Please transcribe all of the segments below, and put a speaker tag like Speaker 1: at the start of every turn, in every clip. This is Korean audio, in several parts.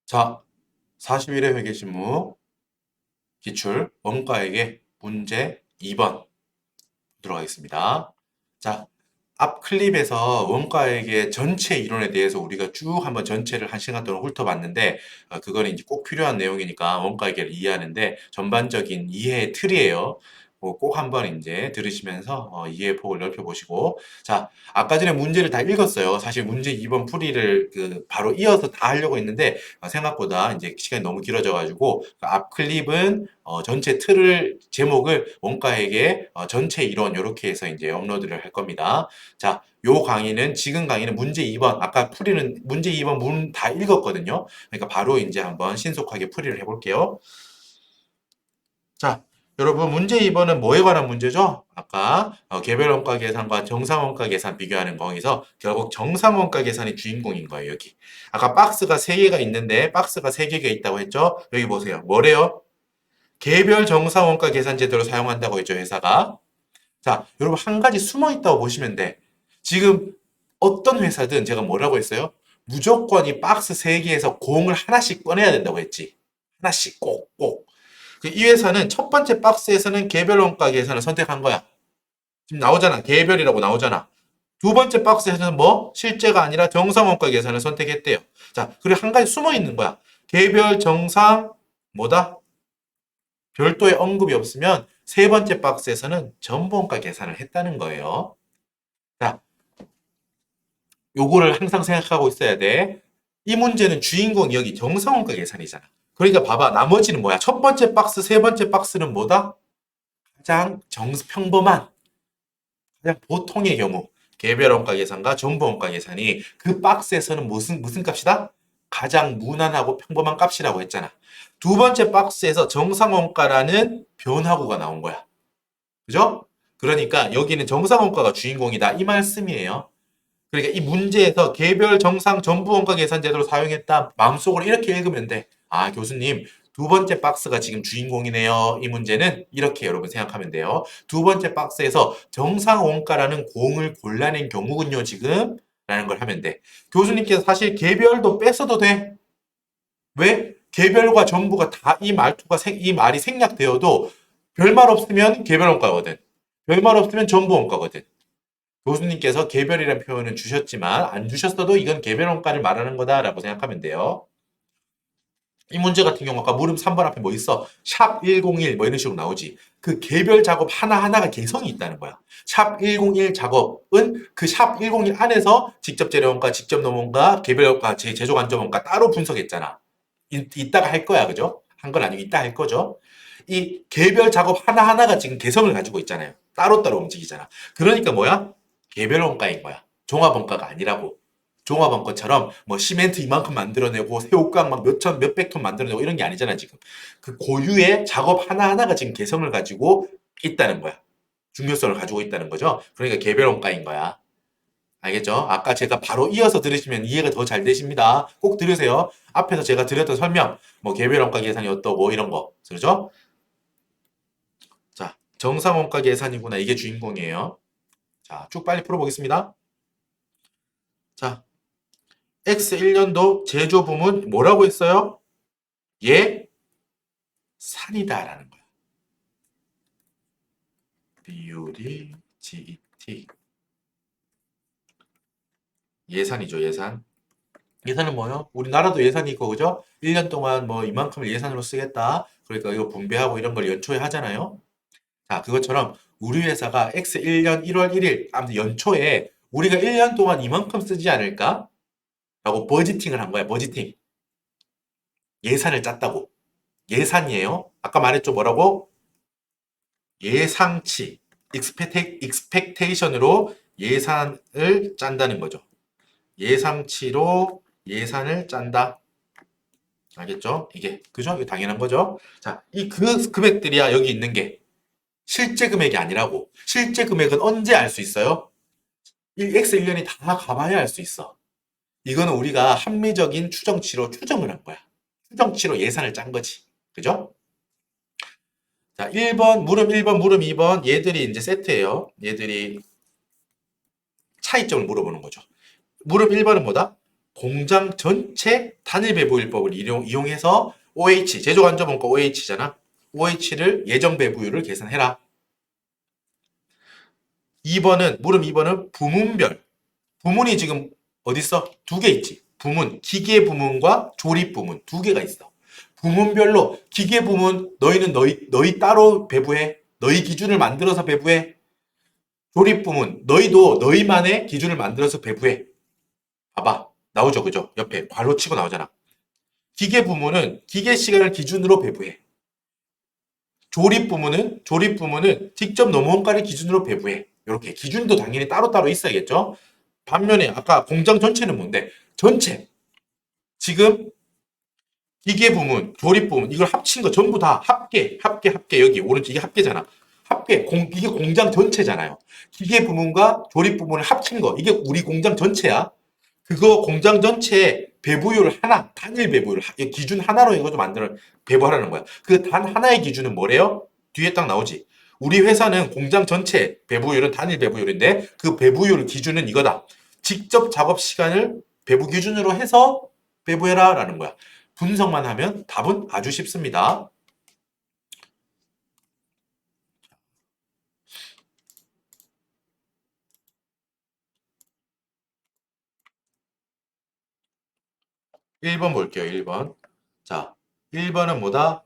Speaker 1: 자, 41회 회계신무 기출 원가에게 문제 2번 들어가겠습니다. 자, 앞 클립에서 원가에게 전체 이론에 대해서 우리가 쭉 한번 전체를 한 시간 동안 훑어봤는데 그거는 이제 꼭 필요한 내용이니까 원가에게를 이해하는데 전반적인 이해의 틀이에요. 꼭 한번 이제 들으시면서 이해 폭을 넓혀보시고 자, 아까 전에 문제를 다 읽었어요. 사실 문제 2번 풀이를 바로 이어서 다 하려고 했는데 생각보다 이제 시간이 너무 길어져가지고 앞 클립은 전체 틀을 제목을 원가에게 전체 이론 이렇게 해서 이제 업로드를 할 겁니다. 자, 요 강의는 지금 강의는 문제 2번 아까 풀이는 문제 2번 문 다 읽었거든요. 그러니까 바로 이제 한번 신속하게 풀이를 해볼게요. 자, 여러분 문제 2번은 뭐에 관한 문제죠? 아까 개별원가 계산과 정상원가 계산 비교하는 거기서 결국 정상원가 계산이 주인공인 거예요, 여기. 아까 박스가 3개가 있는데 박스가 3개가 있다고 했죠? 여기 보세요. 뭐래요? 개별 정상원가 계산 제도를 사용한다고 했죠, 회사가. 자, 여러분 한 가지 숨어 있다고 보시면 돼. 지금 어떤 회사든 제가 뭐라고 했어요? 무조건 이 박스 3개에서 공을 하나씩 꺼내야 된다고 했지. 하나씩 꼭, 꼭. 이 회사는 첫 번째 박스에서는 개별 원가 계산을 선택한 거야. 지금 나오잖아. 개별이라고 나오잖아. 두 번째 박스에서는 뭐? 실제가 아니라 정상 원가 계산을 선택했대요. 자, 그리고 한 가지 숨어 있는 거야. 개별 정상 뭐다? 별도의 언급이 없으면 세 번째 박스에서는 전부원가 계산을 했다는 거예요. 자, 요거를 항상 생각하고 있어야 돼. 이 문제는 주인공이 여기 정상원가 계산이잖아. 그러니까 봐봐. 나머지는 뭐야? 첫 번째 박스, 세 번째 박스는 뭐다? 가장 평범한, 가장 보통의 경우 개별 원가 계산과 정부 원가 계산이 그 박스에서는 무슨 값이다? 가장 무난하고 평범한 값이라고 했잖아. 두 번째 박스에서 정상 원가라는 변화구가 나온 거야. 그죠? 그러니까 여기는 정상 원가가 주인공이다. 이 말씀이에요. 그러니까 이 문제에서 개별 정상 전부 원가 계산 제도를 사용했다. 마음속으로 이렇게 읽으면 돼. 아, 교수님, 두 번째 박스가 지금 주인공이네요. 이 문제는 이렇게 여러분 생각하면 돼요. 두 번째 박스에서 정상 원가라는 공을 골라낸 경우군요, 지금. 라는 걸 하면 돼. 교수님께서 사실 개별도 뺐어도 돼. 왜? 개별과 전부가 다 이 말이 생략되어도 별말 없으면 개별 원가거든. 별말 없으면 전부 원가거든. 교수님께서 개별이라는 표현은 주셨지만 안 주셨어도 이건 개별 원가를 말하는 거다라고 생각하면 돼요. 이 문제 같은 경우 아까 물음 3번 앞에 뭐 있어? 샵 101 뭐 이런 식으로 나오지. 그 개별 작업 하나하나가 개성이 있다는 거야. 샵 101 작업은 그 샵 101 안에서 직접 재료원가, 직접 노무원가, 개별원가, 제조 관점원가 따로 분석했잖아. 이따가 할 거야, 그죠? 한 건 아니고 이따 할 거죠. 이 개별 작업 하나하나가 지금 개성을 가지고 있잖아요. 따로따로 움직이잖아. 그러니까 뭐야? 개별 원가인 거야. 종합 원가가 아니라고. 종합 원가처럼 뭐 시멘트 이만큼 만들어내고 새우깡 막 몇천 몇백 톤 만들어내고 이런 게 아니잖아 지금. 그 고유의 작업 하나하나가 지금 개성을 가지고 있다는 거야. 중요성을 가지고 있다는 거죠. 그러니까 개별 원가인 거야. 알겠죠? 아까 제가 바로 이어서 들으시면 이해가 더 잘 되십니다. 꼭 들으세요. 앞에서 제가 드렸던 설명, 뭐 개별 원가 계산이 어떠고 이런 거. 그렇죠? 자, 정상 원가 계산이구나. 이게 주인공이에요. 자, 쭉 빨리 풀어보겠습니다. 자, X1년도 제조 부문 뭐라고 했어요? 예산이다라는 거야. 비율이 GET. 예산이죠, 예산. 예산은 뭐요? 우리나라도 예산이 있고, 그죠? 1년 동안 뭐 이만큼을 예산으로 쓰겠다. 그러니까 이거 분배하고 이런 걸 연초에 하잖아요. 자, 그것처럼 우리 회사가 X1년 1월 1일, 아무튼 연초에 우리가 1년 동안 이만큼 쓰지 않을까? 라고 버지팅을 한 거야, 버지팅. 예산을 짰다고. 예산이에요. 아까 말했죠, 뭐라고? 예상치, expectation으로 예산을 짠다는 거죠. 예상치로 예산을 짠다. 알겠죠? 이게, 그죠? 이게 당연한 거죠. 자, 그 금액들이야, 여기 있는 게. 실제 금액이 아니라고. 실제 금액은 언제 알 수 있어요? X1년이 다 가봐야 알 수 있어. 이거는 우리가 합리적인 추정치로 추정을 한 거야. 추정치로 예산을 짠 거지. 그죠? 자, 1번, 물음 1번, 물음 2번. 얘들이 이제 세트예요. 얘들이 차이점을 물어보는 거죠. 물음 1번은 뭐다? 공장 전체 단일 배부율법을 이용해서 OH, 제조간접원가 OH잖아. OH를 예정 배부율을 계산해라. 2번은, 물음 2번은 부문별. 부문이 지금 어딨어? 두 개 있지. 부문, 기계 부문과 조립 부문 두 개가 있어. 부문별로 기계 부문 너희는 너희 따로 배부해. 너희 기준을 만들어서 배부해. 조립 부문 너희도 너희만의 기준을 만들어서 배부해. 봐봐. 나오죠, 그죠? 옆에 괄호 치고 나오잖아. 기계 부문은 기계 시간을 기준으로 배부해. 조립 부문은 직접 노무원가를 기준으로 배부해. 이렇게 기준도 당연히 따로따로 있어야겠죠. 반면에 아까 공장 전체는 뭔데? 전체. 지금 기계 부문, 조립 부문 이걸 합친 거 전부 다 합계 여기 오른쪽 이게 합계잖아. 이게 공장 전체잖아요. 기계 부문과 조립 부문을 합친 거 이게 우리 공장 전체야. 그거 공장 전체에 배부율 하나, 단일 배부율 기준 하나로 이거 좀 만들어 배부하라는 거야. 그 단 하나의 기준은 뭐래요? 뒤에 딱 나오지. 우리 회사는 공장 전체 배부율은 단일 배부율인데 그 배부율 기준은 이거다. 직접 작업 시간을 배부 기준으로 해서 배부해라라는 거야. 분석만 하면 답은 아주 쉽습니다. 1번 볼게요. 1번. 자, 1번은 뭐다?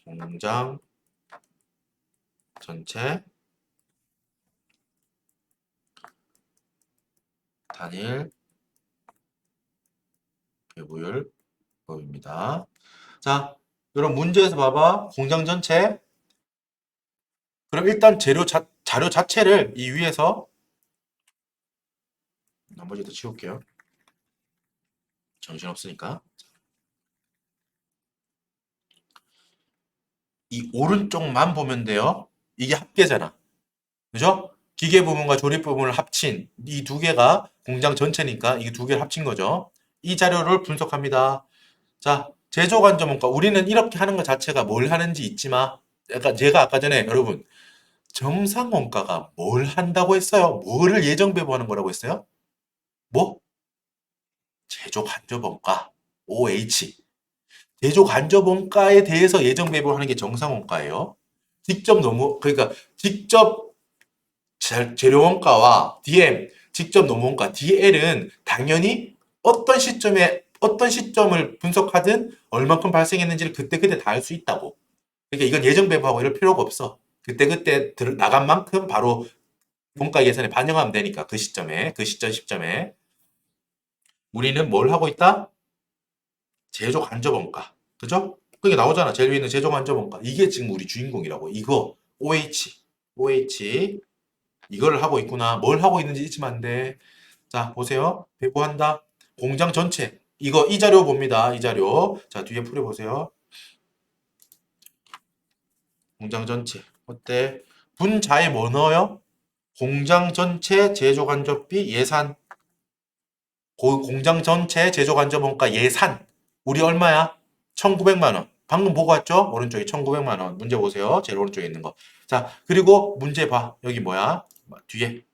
Speaker 1: 공장 전체 단일 배부율법입니다. 자, 여러분 문제에서 봐봐. 공장 전체. 그럼 일단 자료 자체를 이 위에서 나머지도 치울게요. 정신없으니까. 이 오른쪽만 보면 돼요. 이게 합계잖아. 그죠? 기계 부분과 조립 부분을 합친 이 두 개가 공장 전체니까 이 두 개를 합친 거죠. 이 자료를 분석합니다. 자, 제조 관점원가. 우리는 이렇게 하는 것 자체가 뭘 하는지 잊지마. 약간 제가 아까 전에 여러분 정상 원가가 뭘 한다고 했어요? 뭐를 예정 배부하는 거라고 했어요? 뭐? 제조 간접 원가. OH. 제조 간접 원가에 대해서 예정 배부하는 게 정상 원가예요. 그러니까 직접 재료 원가와 DM, 직접 노무 원가, DL은 당연히 어떤 시점을 분석하든 얼만큼 발생했는지를 그때그때 다 알 수 있다고. 그러니까 이건 예정 배부하고 이럴 필요가 없어. 그때그때 나간 만큼 바로 원가 예산에 반영하면 되니까 그 시점에, 그 시점에. 우리는 뭘 하고 있다? 제조 간접 원가. 그죠? 그게 나오잖아. 제일 위에 있는 제조 간접 원가. 이게 지금 우리 주인공이라고. 이거 OH 이거를 하고 있구나. 뭘 하고 있는지 잊으면 안 돼. 자, 보세요. 배부한다. 공장 전체. 이 자료 봅니다. 이 자료. 자, 뒤에 풀어보세요. 공장 전체. 어때? 분자에 뭐 넣어요? 공장 전체 제조간접비 예산. 공장 전체 제조간접원가 예산. 우리 얼마야? 1,900만 원. 방금 보고 왔죠? 오른쪽에 1,900만 원. 문제 보세요. 제일 오른쪽에 있는 거. 자, 그리고 문제 봐. 여기 뭐야? 뒤에.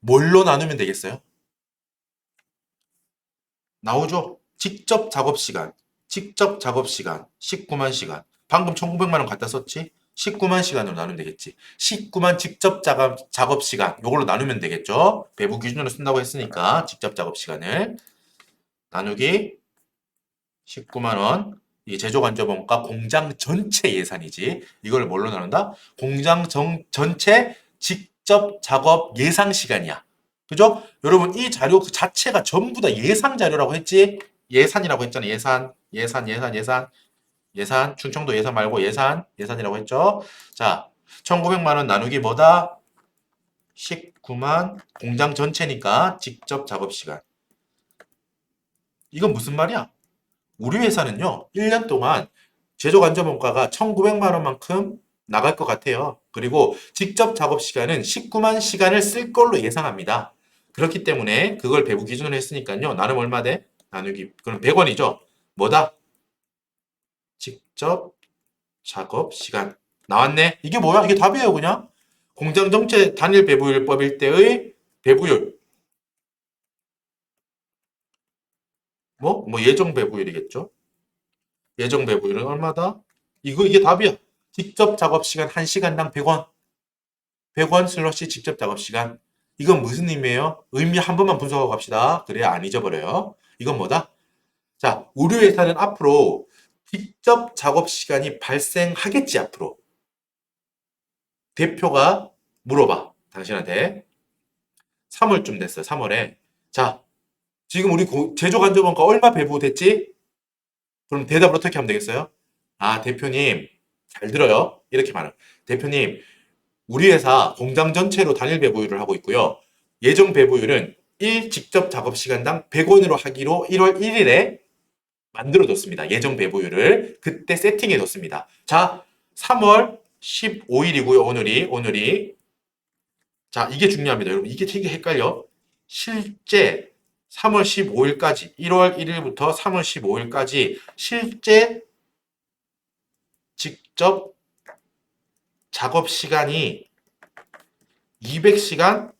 Speaker 1: 뭘로 나누면 되겠어요? 나오죠? 직접 작업 시간 19만 시간. 방금 1,900만 원 갖다 썼지? 19만 시간으로 나누면 되겠지. 19만 직접 작업 시간. 요걸로 나누면 되겠죠? 배부 기준으로 쓴다고 했으니까 직접 작업 시간을 나누기 19만 원. 이게 제조 간접 원가 공장 전체 예산이지. 이걸 뭘로 나눈다? 전체 직접 작업 예상 시간이야. 그죠? 여러분 이 자료 그 자체가 전부 다 예상 자료라고 했지? 예산이라고 했잖아. 예산. 충청도 예산 말고 예산이라고 했죠? 자, 1,900만 원 나누기 뭐다? 19만 공장 전체니까 직접 작업 시간. 이건 무슨 말이야? 우리 회사는요, 1년 동안 제조 간접 원가가 1,900만 원만큼 나갈 것 같아요. 그리고 직접 작업 시간은 19만 시간을 쓸 걸로 예상합니다. 그렇기 때문에 그걸 배부 기준으로 했으니까요. 나름 얼마 돼? 나누기. 그럼 100원이죠? 뭐다? 직접 작업 시간. 나왔네. 이게 뭐야? 이게 답이에요, 그냥. 공장정체 단일 배부율법일 때의 배부율. 뭐 예정 배부율이겠죠. 예정 배부율은 얼마다? 이게 답이야. 직접 작업 시간 1시간당 100원. 100원 슬러시 직접 작업 시간. 이건 무슨 의미예요? 의미 한 번만 분석하고 갑시다. 그래야 안 잊어버려요. 이건 뭐다? 자, 우리 회사는 앞으로 직접 작업 시간이 발생하겠지, 앞으로. 대표가 물어봐. 당신한테. 3월쯤 됐어요. 3월에. 자, 지금 우리 제조간접원가 얼마 배부됐지? 그럼 대답을 어떻게 하면 되겠어요? 아, 대표님, 잘 들어요. 이렇게 말해요. 대표님, 우리 회사 공장 전체로 단일 배부율을 하고 있고요. 예정 배부율은 1 직접 작업 시간당 100원으로 하기로 1월 1일에 만들어뒀습니다. 예정 배부율을 그때 세팅해뒀습니다. 자, 3월 15일이고요. 오늘이. 자, 이게 중요합니다. 여러분, 이게 되게 헷갈려. 실제 3월 15일까지, 1월 1일부터 3월 15일까지 실제 직접 작업 시간이 200시간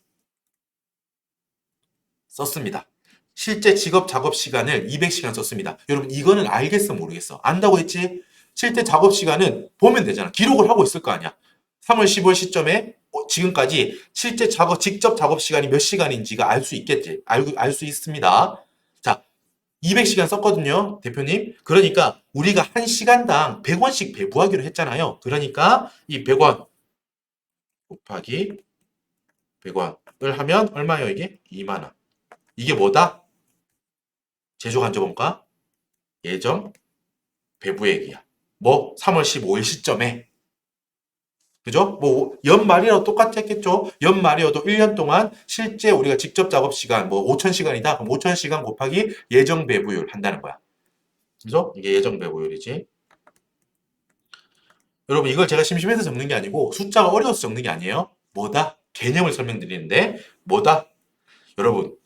Speaker 1: 썼습니다. 실제 직업 작업 시간을 200시간 썼습니다. 여러분, 이거는 알겠어, 모르겠어? 안다고 했지? 실제 작업 시간은 보면 되잖아. 기록을 하고 있을 거 아니야. 3월 15일 시점에 지금까지 실제 직접 작업 시간이 몇 시간인지가 알 수 있겠지. 알 수 있습니다. 자, 200시간 썼거든요, 대표님. 그러니까 우리가 1시간당 100원씩 배부하기로 했잖아요. 그러니까 이 100원 곱하기 100원을 하면 얼마예요, 이게? 2만 원. 이게 뭐다? 제조간접원가 예정 배부액이야. 뭐 3월 15일 시점에. 그죠? 뭐 연말이라도 똑같았겠죠. 연말이어도 1년 동안 실제 우리가 직접 작업 시간 뭐 5,000시간이다. 그럼 5,000시간 곱하기 예정 배부율 한다는 거야. 그죠? 이게 예정 배부율이지. 여러분, 이걸 제가 심심해서 적는 게 아니고 숫자가 어려워서 적는 게 아니에요. 뭐다? 개념을 설명드리는데 뭐다? 여러분,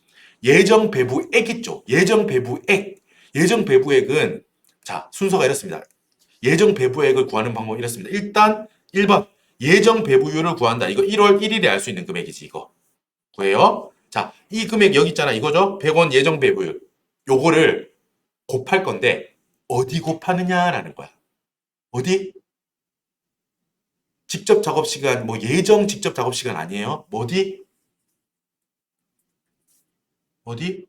Speaker 1: 예정 배부액 있죠? 예정 배부액. 예정 배부액은 자, 순서가 이렇습니다. 예정 배부액을 구하는 방법이 이렇습니다. 일단 1번 예정 배부율을 구한다. 이거 1월 1일에 알 수 있는 금액이지, 이거. 구해요. 자, 이 금액 여기 있잖아. 이거죠? 100원 예정 배부율. 요거를 곱할 건데 어디 곱하느냐라는 거야. 어디? 직접 작업 시간, 뭐 예정 직접 작업 시간 아니에요? 어디? 어디?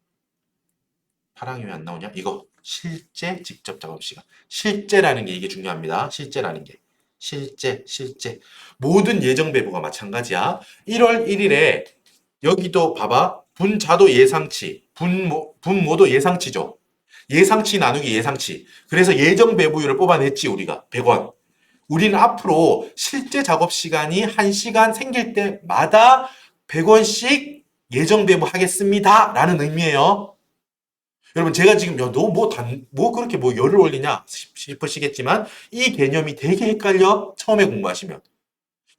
Speaker 1: 파랑이 왜 안 나오냐? 이거. 실제 직접 작업 시간. 실제라는 게 이게 중요합니다. 실제라는 게. 실제. 모든 예정 배부가 마찬가지야. 1월 1일에 여기도 봐봐. 분자도 예상치, 분모도 예상치죠. 예상치 나누기 예상치. 그래서 예정 배부율을 뽑아냈지, 우리가. 100원. 우리는 앞으로 실제 작업 시간이 1시간 생길 때마다 100원씩 예정 배부하겠습니다. 라는 의미예요. 여러분, 제가 지금 야, 너 뭐 그렇게 뭐 열을 올리냐 싶으시겠지만 이 개념이 되게 헷갈려. 처음에 공부하시면.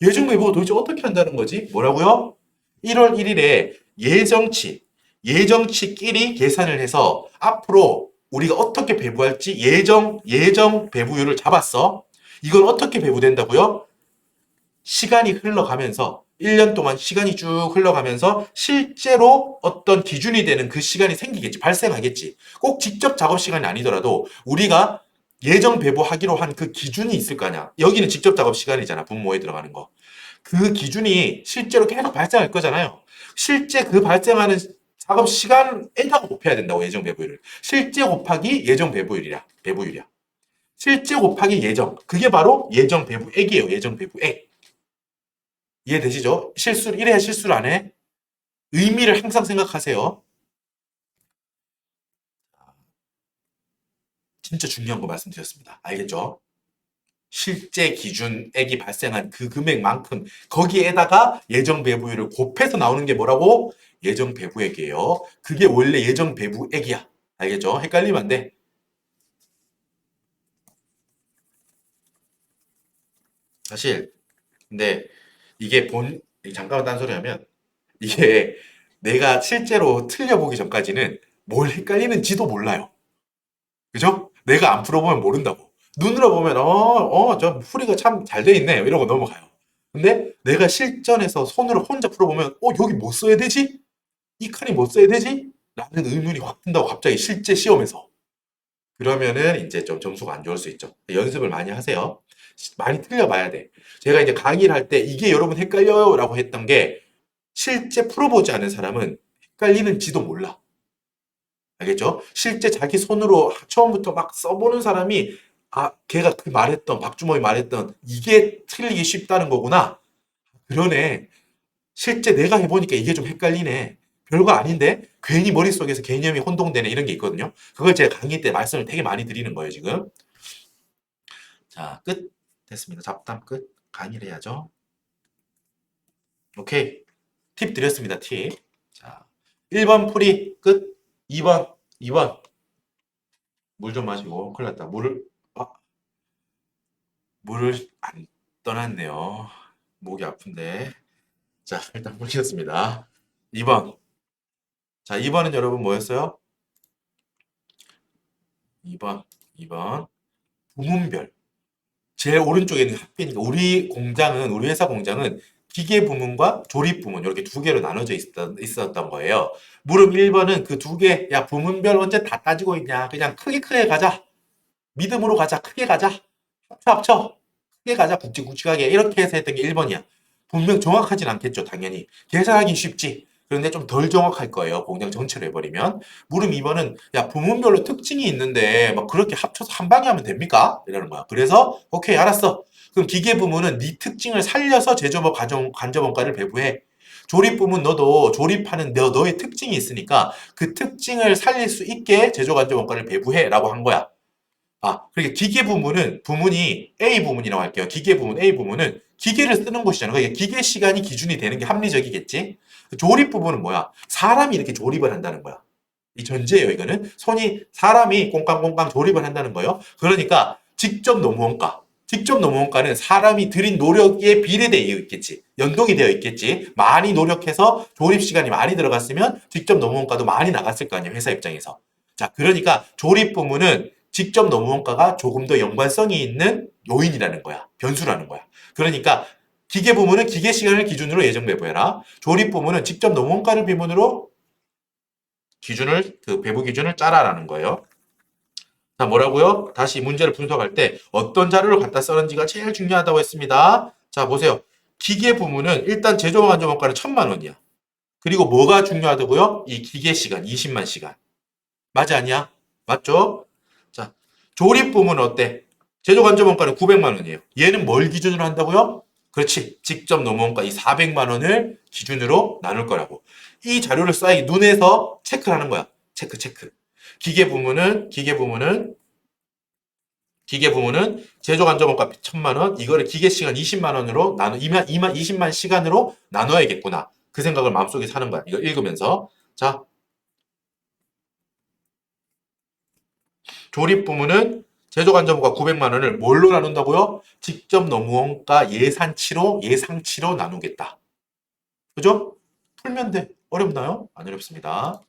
Speaker 1: 예정 배부가 도대체 어떻게 한다는 거지? 뭐라고요? 1월 1일에 예정치끼리 계산을 해서 앞으로 우리가 어떻게 배부할지 예정 배부율을 잡았어. 이건 어떻게 배부된다고요? 시간이 흘러가면서 1년 동안 시간이 쭉 흘러가면서 실제로 어떤 기준이 되는 그 시간이 생기겠지, 발생하겠지. 꼭 직접 작업 시간이 아니더라도 우리가 예정 배부하기로 한 그 기준이 있을 거 아니야. 여기는 직접 작업 시간이잖아, 분모에 들어가는 거. 그 기준이 실제로 계속 발생할 거잖아요. 실제 그 발생하는 작업 시간에다가 곱해야 된다고, 예정 배부율을. 실제 곱하기 예정 배부율이야. 실제 곱하기 예정. 그게 바로 예정 배부액이에요. 예정 배부액. 이해되시죠? 이래야 실수를 안 해. 의미를 항상 생각하세요. 진짜 중요한 거 말씀드렸습니다. 알겠죠? 실제 기준액이 발생한 그 금액만큼 거기에다가 예정 배부율을 곱해서 나오는 게 뭐라고? 예정 배부액이에요. 그게 원래 예정 배부액이야. 알겠죠? 헷갈리면 안 돼. 사실 근데 이게 잠깐만 딴소리 하면 이게 내가 실제로 틀려보기 전까지는 뭘 헷갈리는지도 몰라요. 그죠? 내가 안 풀어보면 모른다고. 눈으로 보면 저 풀이가 참 잘 돼 있네 이러고 넘어가요. 근데 내가 실전에서 손으로 혼자 풀어보면 여기 뭐 써야 되지? 이 칸이 뭐 써야 되지? 라는 의문이 확 든다고 갑자기 실제 시험에서. 그러면은 이제 좀 점수가 안 좋을 수 있죠. 연습을 많이 하세요. 많이 틀려봐야 돼. 제가 이제 강의를 할 때 이게 여러분 헷갈려요 라고 했던 게 실제 풀어보지 않은 사람은 헷갈리는지도 몰라. 알겠죠? 실제 자기 손으로 처음부터 막 써보는 사람이 걔가 그 말했던 박주먹이 말했던 이게 틀리기 쉽다는 거구나. 그러네. 실제 내가 해보니까 이게 좀 헷갈리네. 별거 아닌데 괜히 머릿속에서 개념이 혼동되네 이런 게 있거든요. 그걸 제가 강의 때 말씀을 되게 많이 드리는 거예요, 지금. 자, 끝. 됐습니다. 잡담 끝. 강의를 해야죠. 오케이. 팁 드렸습니다, 팁. 자, 1번 풀이 끝. 2번. 물 좀 마시고. 큰일 났다. 물을 안 떠났네요. 목이 아픈데. 자, 일단 풀겠습니다. 2번. 자, 2번은 여러분 뭐였어요? 2번. 부문별. 제일 오른쪽에 있는 학비니까 우리 회사 공장은 기계 부문과 조립 부문 이렇게 두 개로 나눠져 있었던 거예요. 물음 1번은 그 두 개, 야, 부문별 언제 다 따지고 있냐. 그냥 크게 가자. 믿음으로 가자. 크게 가자. 합쳐. 크게 가자. 굵직굵직하게. 이렇게 해서 했던 게 1번이야. 분명 정확하진 않겠죠. 당연히. 계산하기 쉽지. 그런데 좀 덜 정확할 거예요. 공장 전체로 해버리면. 물음 2번은 야, 부문별로 특징이 있는데 막 그렇게 합쳐서 한 방에 하면 됩니까? 이러는 거야. 그래서 오케이, 알았어. 그럼 기계 부문은 네 특징을 살려서 제조업 간접원가를 배부해. 조립 부문 너도 조립하는 너의 특징이 있으니까 그 특징을 살릴 수 있게 제조 간접원가를 배부해라고 한 거야. 그러니까 기계 부문이 A 부문이라고 할게요. 기계 부문 A 부문은 기계를 쓰는 곳이잖아. 그러니까 기계 시간이 기준이 되는 게 합리적이겠지. 조립 부분은 뭐야? 사람이 이렇게 조립을 한다는 거야. 이 전제예요, 이거는. 사람이 꽁깡꽁깡 조립을 한다는 거예요. 그러니까 직접 노무원가는 사람이 들인 노력에 비례되어 있겠지. 연동이 되어 있겠지. 많이 노력해서 조립 시간이 많이 들어갔으면 직접 노무원가도 많이 나갔을 거 아니에요, 회사 입장에서. 자, 그러니까 조립 부문은 직접 노무원가가 조금 더 연관성이 있는 요인이라는 거야. 변수라는 거야. 그러니까 기계 부문은 기계 시간을 기준으로 예정 배부해라. 조립 부문은 직접 노무원가를 비문으로 그 배부 기준을 짜라라는 거예요. 자, 뭐라고요? 다시 문제를 분석할 때 어떤 자료를 갖다 쓰는지가 제일 중요하다고 했습니다. 자, 보세요. 기계 부문은 일단 제조업 안전원가는 1,000만 원이야. 그리고 뭐가 중요하다고요? 이 기계 시간, 20만 시간. 맞아, 아니야? 맞죠? 자, 조립 부문은 어때? 제조 간접원가는 900만 원이에요. 얘는 뭘 기준으로 한다고요? 그렇지. 직접 노무원가 이 400만 원을 기준으로 나눌 거라고. 이 자료를 쌓이 눈에서 체크를 하는 거야. 체크. 기계 부문은 제조 간접원가 1,000만 원, 이거를 기계 시간 20만 원으로 20만 시간으로 나눠야겠구나. 그 생각을 마음속에 사는 거야. 이거 읽으면서. 자, 조립 부문은 제조 간접원가 900만 원을 뭘로 나눈다고요? 직접 노무원가 예상치로 나누겠다. 그죠? 풀면 돼. 어렵나요? 안 어렵습니다.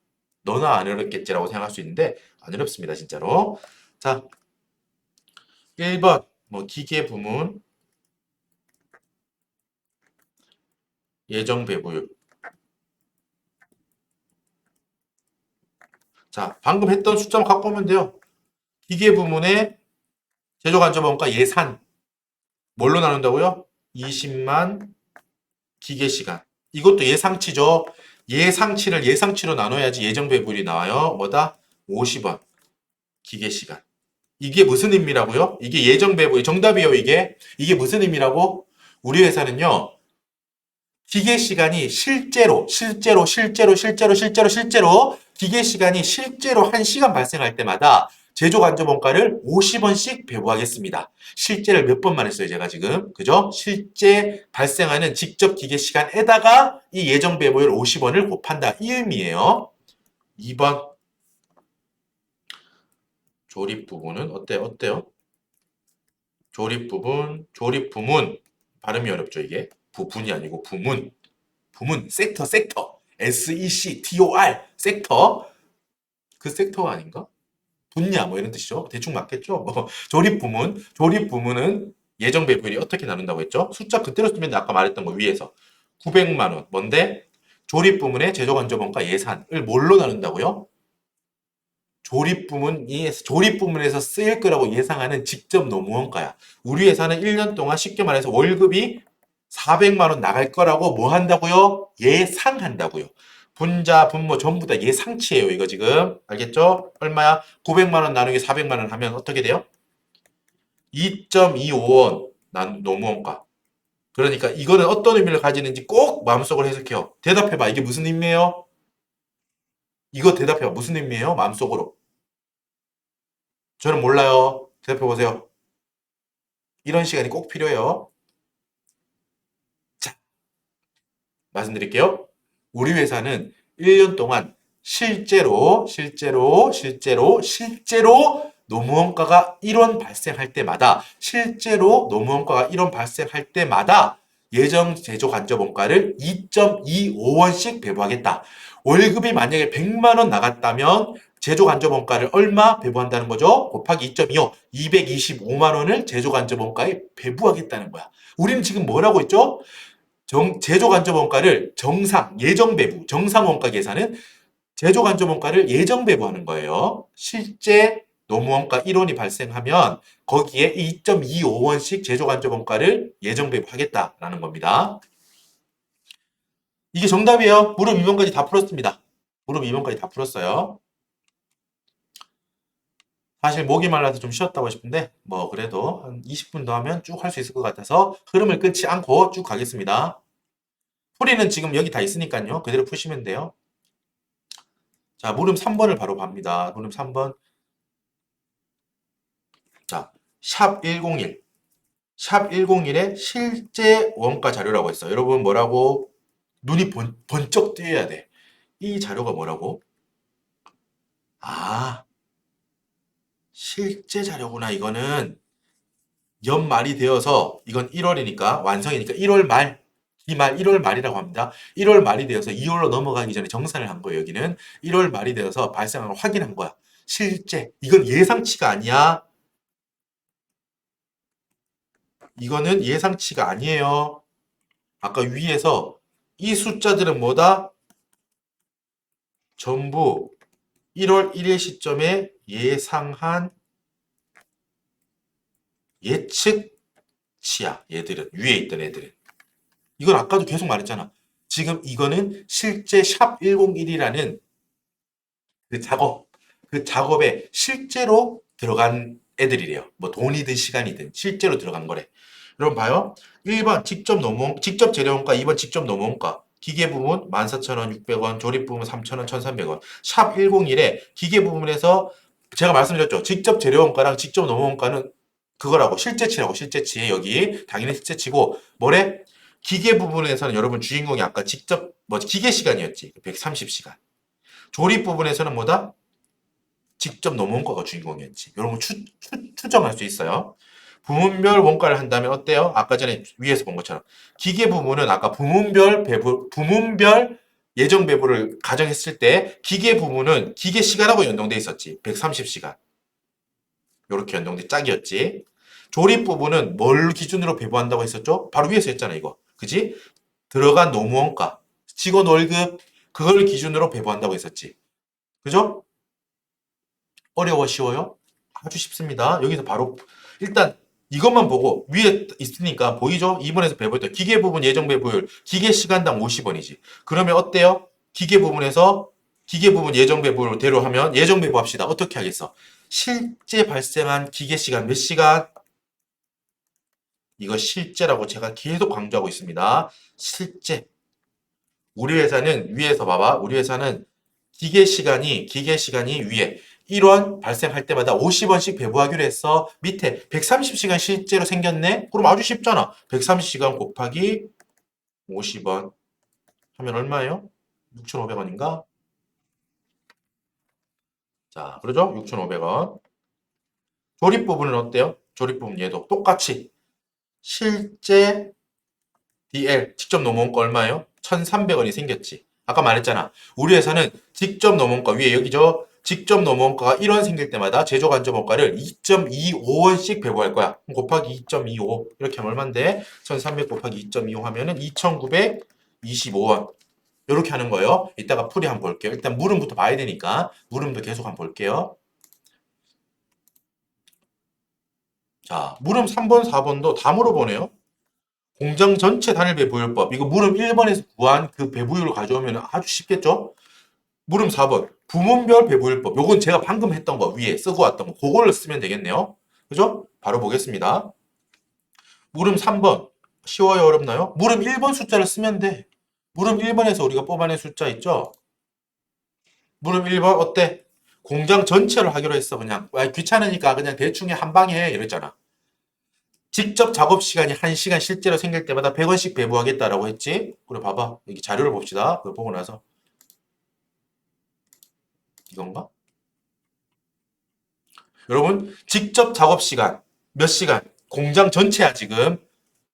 Speaker 1: 너나 안 어렵겠지라고 생각할 수 있는데 안 어렵습니다, 진짜로. 자, 1번 기계 부문 예정 배부율. 자, 방금 했던 숫자만 갖고 오면 돼요. 기계 부문의 제조 간접원가 예산 뭘로 나눈다고요? 20만 기계 시간. 이것도 예상치죠. 예상치를 예상치로 나눠야지 예정 배분이 나와요. 뭐다? 50원. 기계 시간. 이게 무슨 의미라고요? 이게 예정 배분 정답이에요, 이게. 이게 무슨 의미라고? 우리 회사는요. 기계 시간이 실제로 기계 시간이 실제로 1시간 발생할 때마다 제조 간접 원가를 50원씩 배부하겠습니다. 실제를 몇 번만 했어요, 제가 지금. 그죠? 실제 발생하는 직접 기계 시간에다가 이 예정 배부율 50원을 곱한다. 이 의미예요. 2번. 조립 부분은 어때요? 조립 부문. 발음이 어렵죠, 이게. 부분이 아니고 부문, 섹터. SECTOR, 섹터. 그 섹터 아닌가? 분야, 이런 뜻이죠. 대충 맞겠죠? 조립 부문은 예정 배분이 어떻게 나눈다고 했죠? 숫자 그대로 쓰면 돼. 아까 말했던 거 위에서 900만 원. 뭔데? 조립 부문의 제조간접원가 예산을 뭘로 나눈다고요? 조립 부문에서 쓰일 거라고 예상하는 직접 노무원가야. 우리 회사는 1년 동안 쉽게 말해서 월급이 400만 원 나갈 거라고 뭐 한다고요? 예상한다고요. 분자, 분모 전부 다 예상치예요. 이거 지금. 알겠죠? 얼마야? 900만 원 나누기 400만 원 하면 어떻게 돼요? 2.25원 노무원가. 그러니까 이거는 어떤 의미를 가지는지 꼭 마음속으로 해석해요. 대답해봐. 이게 무슨 의미예요? 이거 대답해봐. 무슨 의미예요? 마음속으로. 저는 몰라요. 대답해보세요. 이런 시간이 꼭 필요해요. 자, 말씀드릴게요. 우리 회사는 1년 동안 실제로 노무원가가 1원 발생할 때마다 예정 제조 간접 원가를 2.25원씩 배부하겠다. 월급이 만약에 100만 원 나갔다면 제조 간접 원가를 얼마 배부한다는 거죠? 곱하기 2.25, 225만 원을 제조 간접 원가에 배부하겠다는 거야. 우리는 지금 뭐라고 했죠? 제조 간접 원가를 예정 배부, 정상 원가 계산은 제조 간접 원가를 예정 배부하는 거예요. 실제 노무 원가 1원이 발생하면 거기에 2.25원씩 제조 간접 원가를 예정 배부하겠다라는 겁니다. 이게 정답이에요. 무릎 2번까지 다 풀었습니다. 무릎 2번까지 다 풀었어요. 사실 목이 말라서 좀 쉬었다고 싶은데 뭐 그래도 한 20분 더 하면 쭉 할 수 있을 것 같아서 흐름을 끊지 않고 쭉 가겠습니다. 풀이는 지금 여기 다 있으니까요. 그대로 푸시면 돼요. 자, 물음 3번을 바로 봅니다. 물음 3번. 자, 샵 101. 샵 101의 실제 원가 자료라고 했어. 여러분 뭐라고? 눈이 번쩍 뜨여야 돼. 이 자료가 뭐라고? 아, 실제 자료구나. 이거는 연말이 되어서 이건 1월이니까 완성이니까 1월 말. 이 말 1월 말이라고 합니다. 1월 말이 되어서 2월로 넘어가기 전에 정산을 한 거예요. 여기는 1월 말이 되어서 발생한 걸 확인한 거야. 실제. 이건 예상치가 아니야. 이거는 예상치가 아니에요. 아까 위에서 이 숫자들은 뭐다? 전부 1월 1일 시점에 예상한 예측치야. 얘들은. 위에 있던 애들은. 이건 아까도 계속 말했잖아. 지금 이거는 실제 샵 101이라는 그 작업에 실제로 들어간 애들이래요. 뭐 돈이든 시간이든 실제로 들어간 거래. 여러분 봐요. 1번 직접 재료원가, 2번 직접 노무원가. 기계 부분 14,000원, 600원, 조립 부분 3,000원, 1,300원. 샵 101에 기계 부분에서 제가 말씀드렸죠. 직접 재료원가랑 직접 노무원가는 그거라고 실제치라고 실제치 여기 당연히 실제치고 뭐래? 기계 부분에서는 여러분 주인공이 아까 직접 뭐 기계 시간이었지. 130시간. 조립 부분에서는 뭐다? 직접 노무원가가 주인공이었지. 이런 거 추정할 수 있어요. 부문별 원가를 한다면 어때요? 아까 전에 위에서 본 것처럼 기계 부문은 아까 부문별 예정 배부를 가정했을 때 기계 부문은 기계 시간하고 연동돼 있었지. 130시간. 이렇게 연동돼 짝이었지. 조립 부분은 뭘 기준으로 배부한다고 했었죠? 바로 위에서 했잖아, 이거. 그지? 들어간 노무원가, 직원 월급, 그걸 기준으로 배부한다고 했었지. 그죠? 어려워, 쉬워요? 아주 쉽습니다. 여기서 바로 일단 이것만 보고 위에 있으니까 보이죠? 2번에서 배부할 때 기계 부분 예정 배부율 기계 시간당 50원이지. 그러면 어때요? 기계 부분 예정 배부대로 하면 예정 배부합시다. 어떻게 하겠어? 실제 발생한 기계 시간 몇 시간? 이거 실제라고 제가 계속 강조하고 있습니다. 실제. 우리 회사는 위에서 봐봐. 우리 회사는 기계 시간이 위에 1원 발생할 때마다 50원씩 배부하기로 했어. 밑에 130시간 실제로 생겼네? 그럼 아주 쉽잖아. 130시간 곱하기 50원 하면 얼마예요? 6,500원인가? 자, 그러죠? 6,500원. 조립 부분은 어때요? 조립 부분 얘도 똑같이 실제 DL 직접 넘어온 거 얼마예요? 1,300원이 생겼지. 아까 말했잖아. 우리 회사는 직접 넘어온 거 위에 여기죠? 직접 노무원가가 1원 생길 때마다 제조간접원가를 2.25원씩 배부할 거야. 곱하기 2.25 이렇게 하면 얼만데 1300 곱하기 2.25 하면은 2925원 이렇게 하는 거예요. 이따가 풀이 한번 볼게요. 일단 물음부터 봐야 되니까 물음도 계속 한번 볼게요. 자, 물음 3번, 4번도 다 물어보네요. 공장 전체 단일 배부율법. 이거 물음 1번에서 구한 그 배부율을 가져오면 아주 쉽겠죠? 물음 4번. 부문별 배부율법. 요건 제가 방금 했던 거 위에 쓰고 왔던 거. 그거를 쓰면 되겠네요. 그죠? 바로 보겠습니다. 물음 3번. 쉬워요? 어렵나요? 물음 1번 숫자를 쓰면 돼. 물음 1번에서 우리가 뽑아낸 숫자 있죠? 물음 1번 어때? 공장 전체를 하기로 했어. 그냥 귀찮으니까 그냥 대충 한 방에 해. 이랬잖아. 직접 작업 시간이 1시간 실제로 생길 때마다 100원씩 배부하겠다라고 했지? 그래 봐봐. 여기 자료를 봅시다. 그걸 보고 나서 이건가? 여러분 직접 작업 시간 몇 시간? 공장 전체야 지금.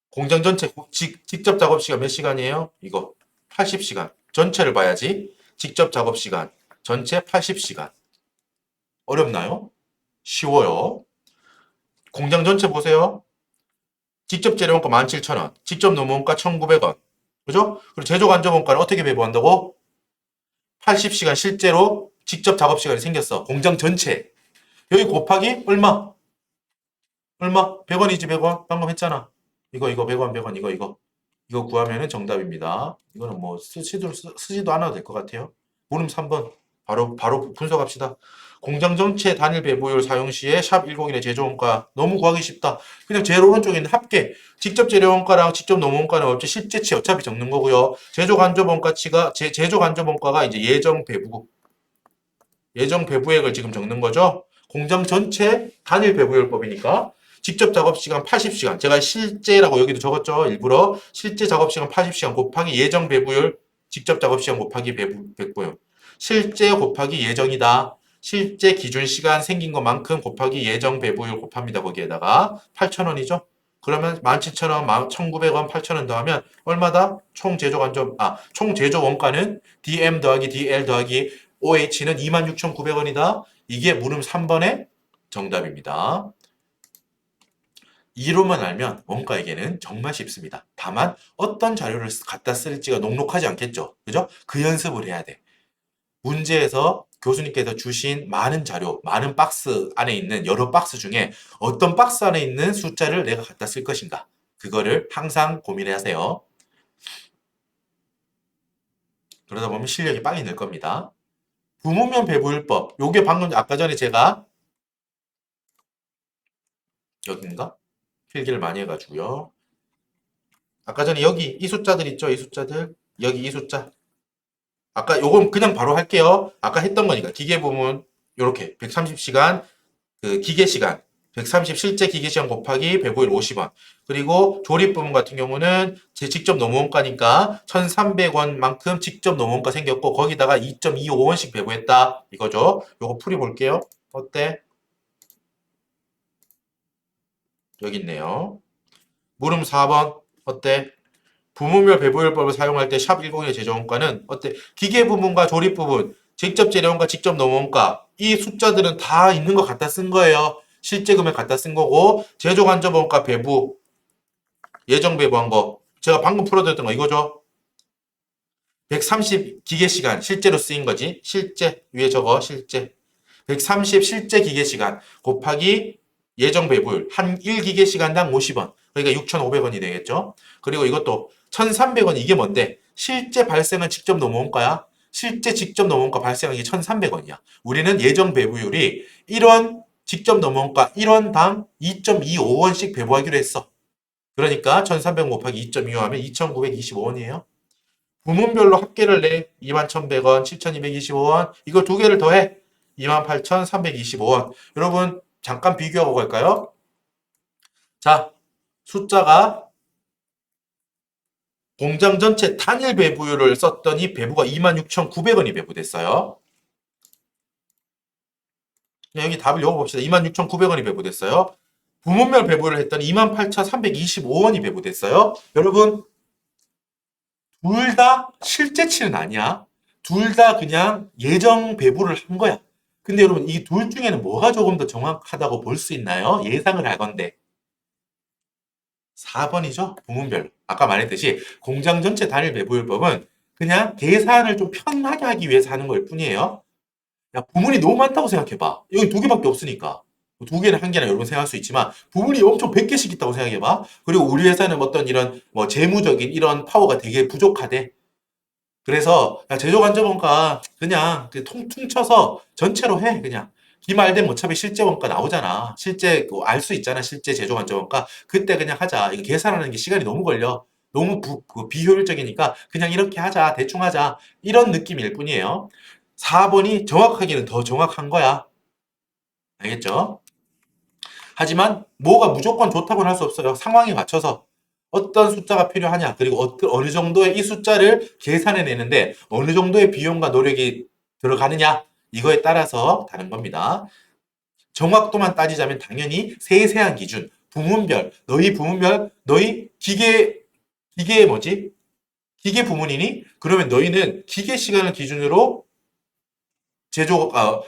Speaker 1: 공장 전체 직접 작업 시간 몇 시간이에요? 이거 80시간. 전체를 봐야지. 직접 작업 시간 전체 80시간. 어렵나요? 쉬워요. 공장 전체 보세요. 직접 재료원가 17,000원, 직접 노무원가 1,900원. 그죠? 그리고 제조간접원가를 어떻게 배부한다고? 80시간 실제로 직접 작업 시간이 생겼어. 공장 전체. 여기 곱하기 얼마? 얼마? 100원이지 100원. 방금 했잖아. 이거 100원 100원 이거. 이거 구하면은 정답입니다. 이거는 뭐 쓰지도 않아도 될 것 같아요. 물음 3번. 바로 분석합시다. 공장 전체 단일 배부율 사용 시에 샵 101의 제조원가 너무 구하기 쉽다. 그냥 제일 오른쪽에 있는 합계. 직접 재료원가랑 직접 노무원가는 실제치 어차피 적는 거고요. 제조간접원가가 이제 예정 배부액을 지금 적는 거죠. 공장 전체 단일 배부율법이니까 직접 작업시간 80시간. 제가 실제라고 여기도 적었죠. 일부러 실제 작업시간 80시간 곱하기 예정 배부율 직접 작업시간 곱하기 배부율. 실제 곱하기 예정이다. 실제 기준 시간 생긴 것만큼 곱하기 예정 배부율 곱합니다. 거기에다가 8,000원이죠. 그러면 17,000원, 1,900원, 8,000원 더하면 얼마다? 총 제조 원가는 DM 더하기 DL 더하기 OH는 26,900원이다. 이게 물음 3번의 정답입니다. 이로만 알면 원가에게는 정말 쉽습니다. 다만 어떤 자료를 갖다 쓸지가 녹록하지 않겠죠. 그죠? 그 연습을 해야 돼. 문제에서 교수님께서 주신 많은 자료, 많은 박스 안에 있는 여러 박스 중에 어떤 박스 안에 있는 숫자를 내가 갖다 쓸 것인가. 그거를 항상 고민해 하세요. 그러다 보면 실력이 빨리 늘 겁니다. 부문면 배부율법. 요게 방금 아까 전에 제가 여긴가? 필기를 많이 해가지고요. 아까 전에 여기 이 숫자들 있죠? 이 숫자들. 여기 이 숫자. 아까 요건 그냥 바로 할게요. 아까 했던 거니까. 기계 부문 요렇게 130시간 그 기계 시간 130 실제 기계 시간 곱하기 배부율 50원. 그리고 조립 부분 같은 경우는 제 직접 노무원가니까 1,300원만큼 직접 노무원가 생겼고 거기다가 2.25원씩 배부했다. 이거죠. 요거 풀이 볼게요. 어때? 여기 있네요. 물음 4번 어때? 부문별 배부율법을 사용할 때 샵 101의 제조원가는 어때? 기계 부분과 조립 부분, 직접 재료원가, 직접 노무원가 이 숫자들은 다 있는 거 갖다 쓴 거예요. 실제 금액 갖다 쓴 거고 제조 간접원가 배부 예정 배부한 거 제가 방금 풀어드렸던 거 이거죠. 130 기계 시간 실제로 쓰인 거지. 실제 위에 저거 실제 130 실제 기계 시간 곱하기 예정 배부율 한 1기계 시간당 50원. 그러니까 6,500원이 되겠죠. 그리고 이것도 1,300원 이게 뭔데? 실제 발생한 직접 노무원가야. 실제 직접 노무원가 발생한 게 1,300원이야. 우리는 예정 배부율이 1원 직접 노무원가 1원당 2.25원씩 배부하기로 했어. 그러니까 1,300 곱하기 2.25 하면 2,925원이에요. 부문별로 합계를 내 21,100원, 7,225원 이걸 두 개를 더해 28,325원. 여러분 잠깐 비교하고 갈까요? 자, 숫자가 공장 전체 단일 배부율을 썼더니 배부가 26,900원이 배부됐어요. 여기 답을 읽어봅시다. 26,900원이 배부됐어요. 부문별 배부를 했더니 28,325원이 배부됐어요. 여러분 둘 다 실제치는 아니야. 둘 다 그냥 예정 배부를 한 거야. 근데 여러분 이 둘 중에는 뭐가 조금 더 정확하다고 볼 수 있나요? 예상을 하건대 4번이죠. 부문별로. 아까 말했듯이 공장 전체 단일 배분율법은 그냥 계산을 좀 편하게 하기 위해서 하는 걸 뿐이에요. 야, 부문이 너무 많다고 생각해봐. 여기 두 개밖에 없으니까. 두 개는 한 개나 여러분 생각할 수 있지만 부문이 엄청 100개씩 있다고 생각해봐. 그리고 우리 회사는 어떤 이런 뭐 재무적인 이런 파워가 되게 부족하대. 그래서 야, 제조간접원가 그냥 퉁쳐서 전체로 해 그냥. 기말되면 어차피 실제 원가 나오잖아. 실제 알 수 있잖아. 실제 제조간접원가. 그때 그냥 하자. 이거 계산하는 게 시간이 너무 걸려. 너무 비효율적이니까 그냥 이렇게 하자. 대충 하자. 이런 느낌일 뿐이에요. 4번이 정확하기는 더 정확한 거야. 알겠죠? 하지만 뭐가 무조건 좋다고는 할 수 없어요. 상황에 맞춰서 어떤 숫자가 필요하냐, 그리고 어느 정도의 이 숫자를 계산해내는데 어느 정도의 비용과 노력이 들어가느냐, 이거에 따라서 다른 겁니다. 정확도만 따지자면 당연히 세세한 기준, 부문별, 너희 기계 뭐지? 기계 부문이니? 그러면 너희는 기계 시간을 기준으로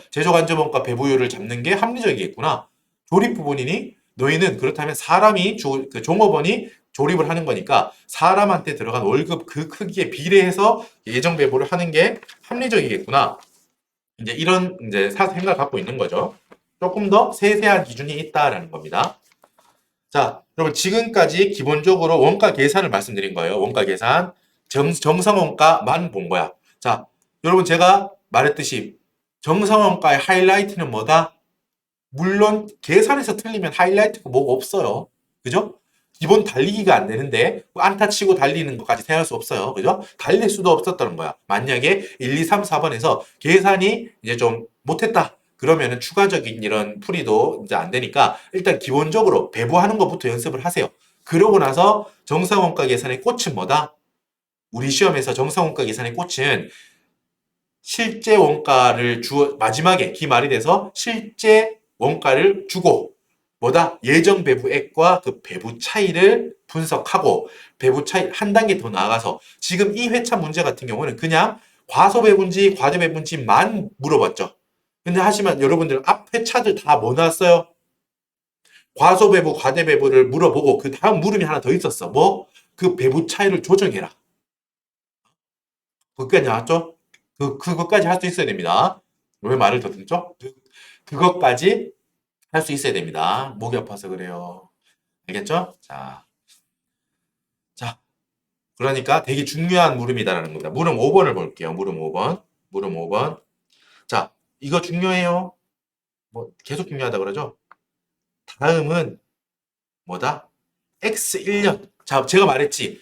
Speaker 1: 제조간접원가 배부율을 잡는 게 합리적이겠구나. 조립 부분이니 너희는 그렇다면 사람이 그 종업원이 조립을 하는 거니까 사람한테 들어간 월급 그 크기에 비례해서 예정 배부를 하는 게 합리적이겠구나. 이제 이런 이제 생각을 갖고 있는 거죠. 조금 더 세세한 기준이 있다라는 겁니다. 자, 여러분 지금까지 기본적으로 원가 계산을 말씀드린 거예요. 원가 계산. 정상원가만 본 거야. 자, 여러분 제가 말했듯이 정상원가의 하이라이트는 뭐다? 물론 계산에서 틀리면 하이라이트가 뭐가 없어요. 그죠? 기본 달리기가 안 되는데 안타 치고 달리는 것까지 생각할 수 없어요. 그죠? 달릴 수도 없었다는 거야. 만약에 1, 2, 3, 4번에서 계산이 이제 좀 못했다. 그러면은 추가적인 이런 풀이도 이제 안 되니까 일단 기본적으로 배부하는 것부터 연습을 하세요. 그러고 나서 정상원가 계산의 꽃은 뭐다? 우리 시험에서 정상원가 계산의 꽃은 실제 원가를 마지막에 기말이 돼서 실제 원가를 주고 뭐다? 예정 배부액과 그 배부 차이를 분석하고 배부 차이 한 단계 더 나아가서 지금 이 회차 문제 같은 경우는 그냥 과소 배분지 과대 배분지만 물어봤죠. 근데 하지만 여러분들 앞 회차들 다 뭐 나왔어요? 과소 배부 과대 배부를 물어보고 그 다음 물음이 하나 더 있었어. 뭐? 그 배부 차이를 조정해라. 그것까지 나왔죠? 그것까지 할 수 있어야 됩니다. 왜 말을 더듬죠? 그것까지 할 수 있어야 됩니다. 목이 아파서 그래요. 알겠죠? 자, 자, 그러니까 되게 중요한 물음이다라는 겁니다. 물음 5번을 볼게요. 물음 5번. 물음 5번. 자, 이거 중요해요. 뭐, 계속 중요하다 그러죠? 다음은 뭐다? X 1년. 자, 제가 말했지.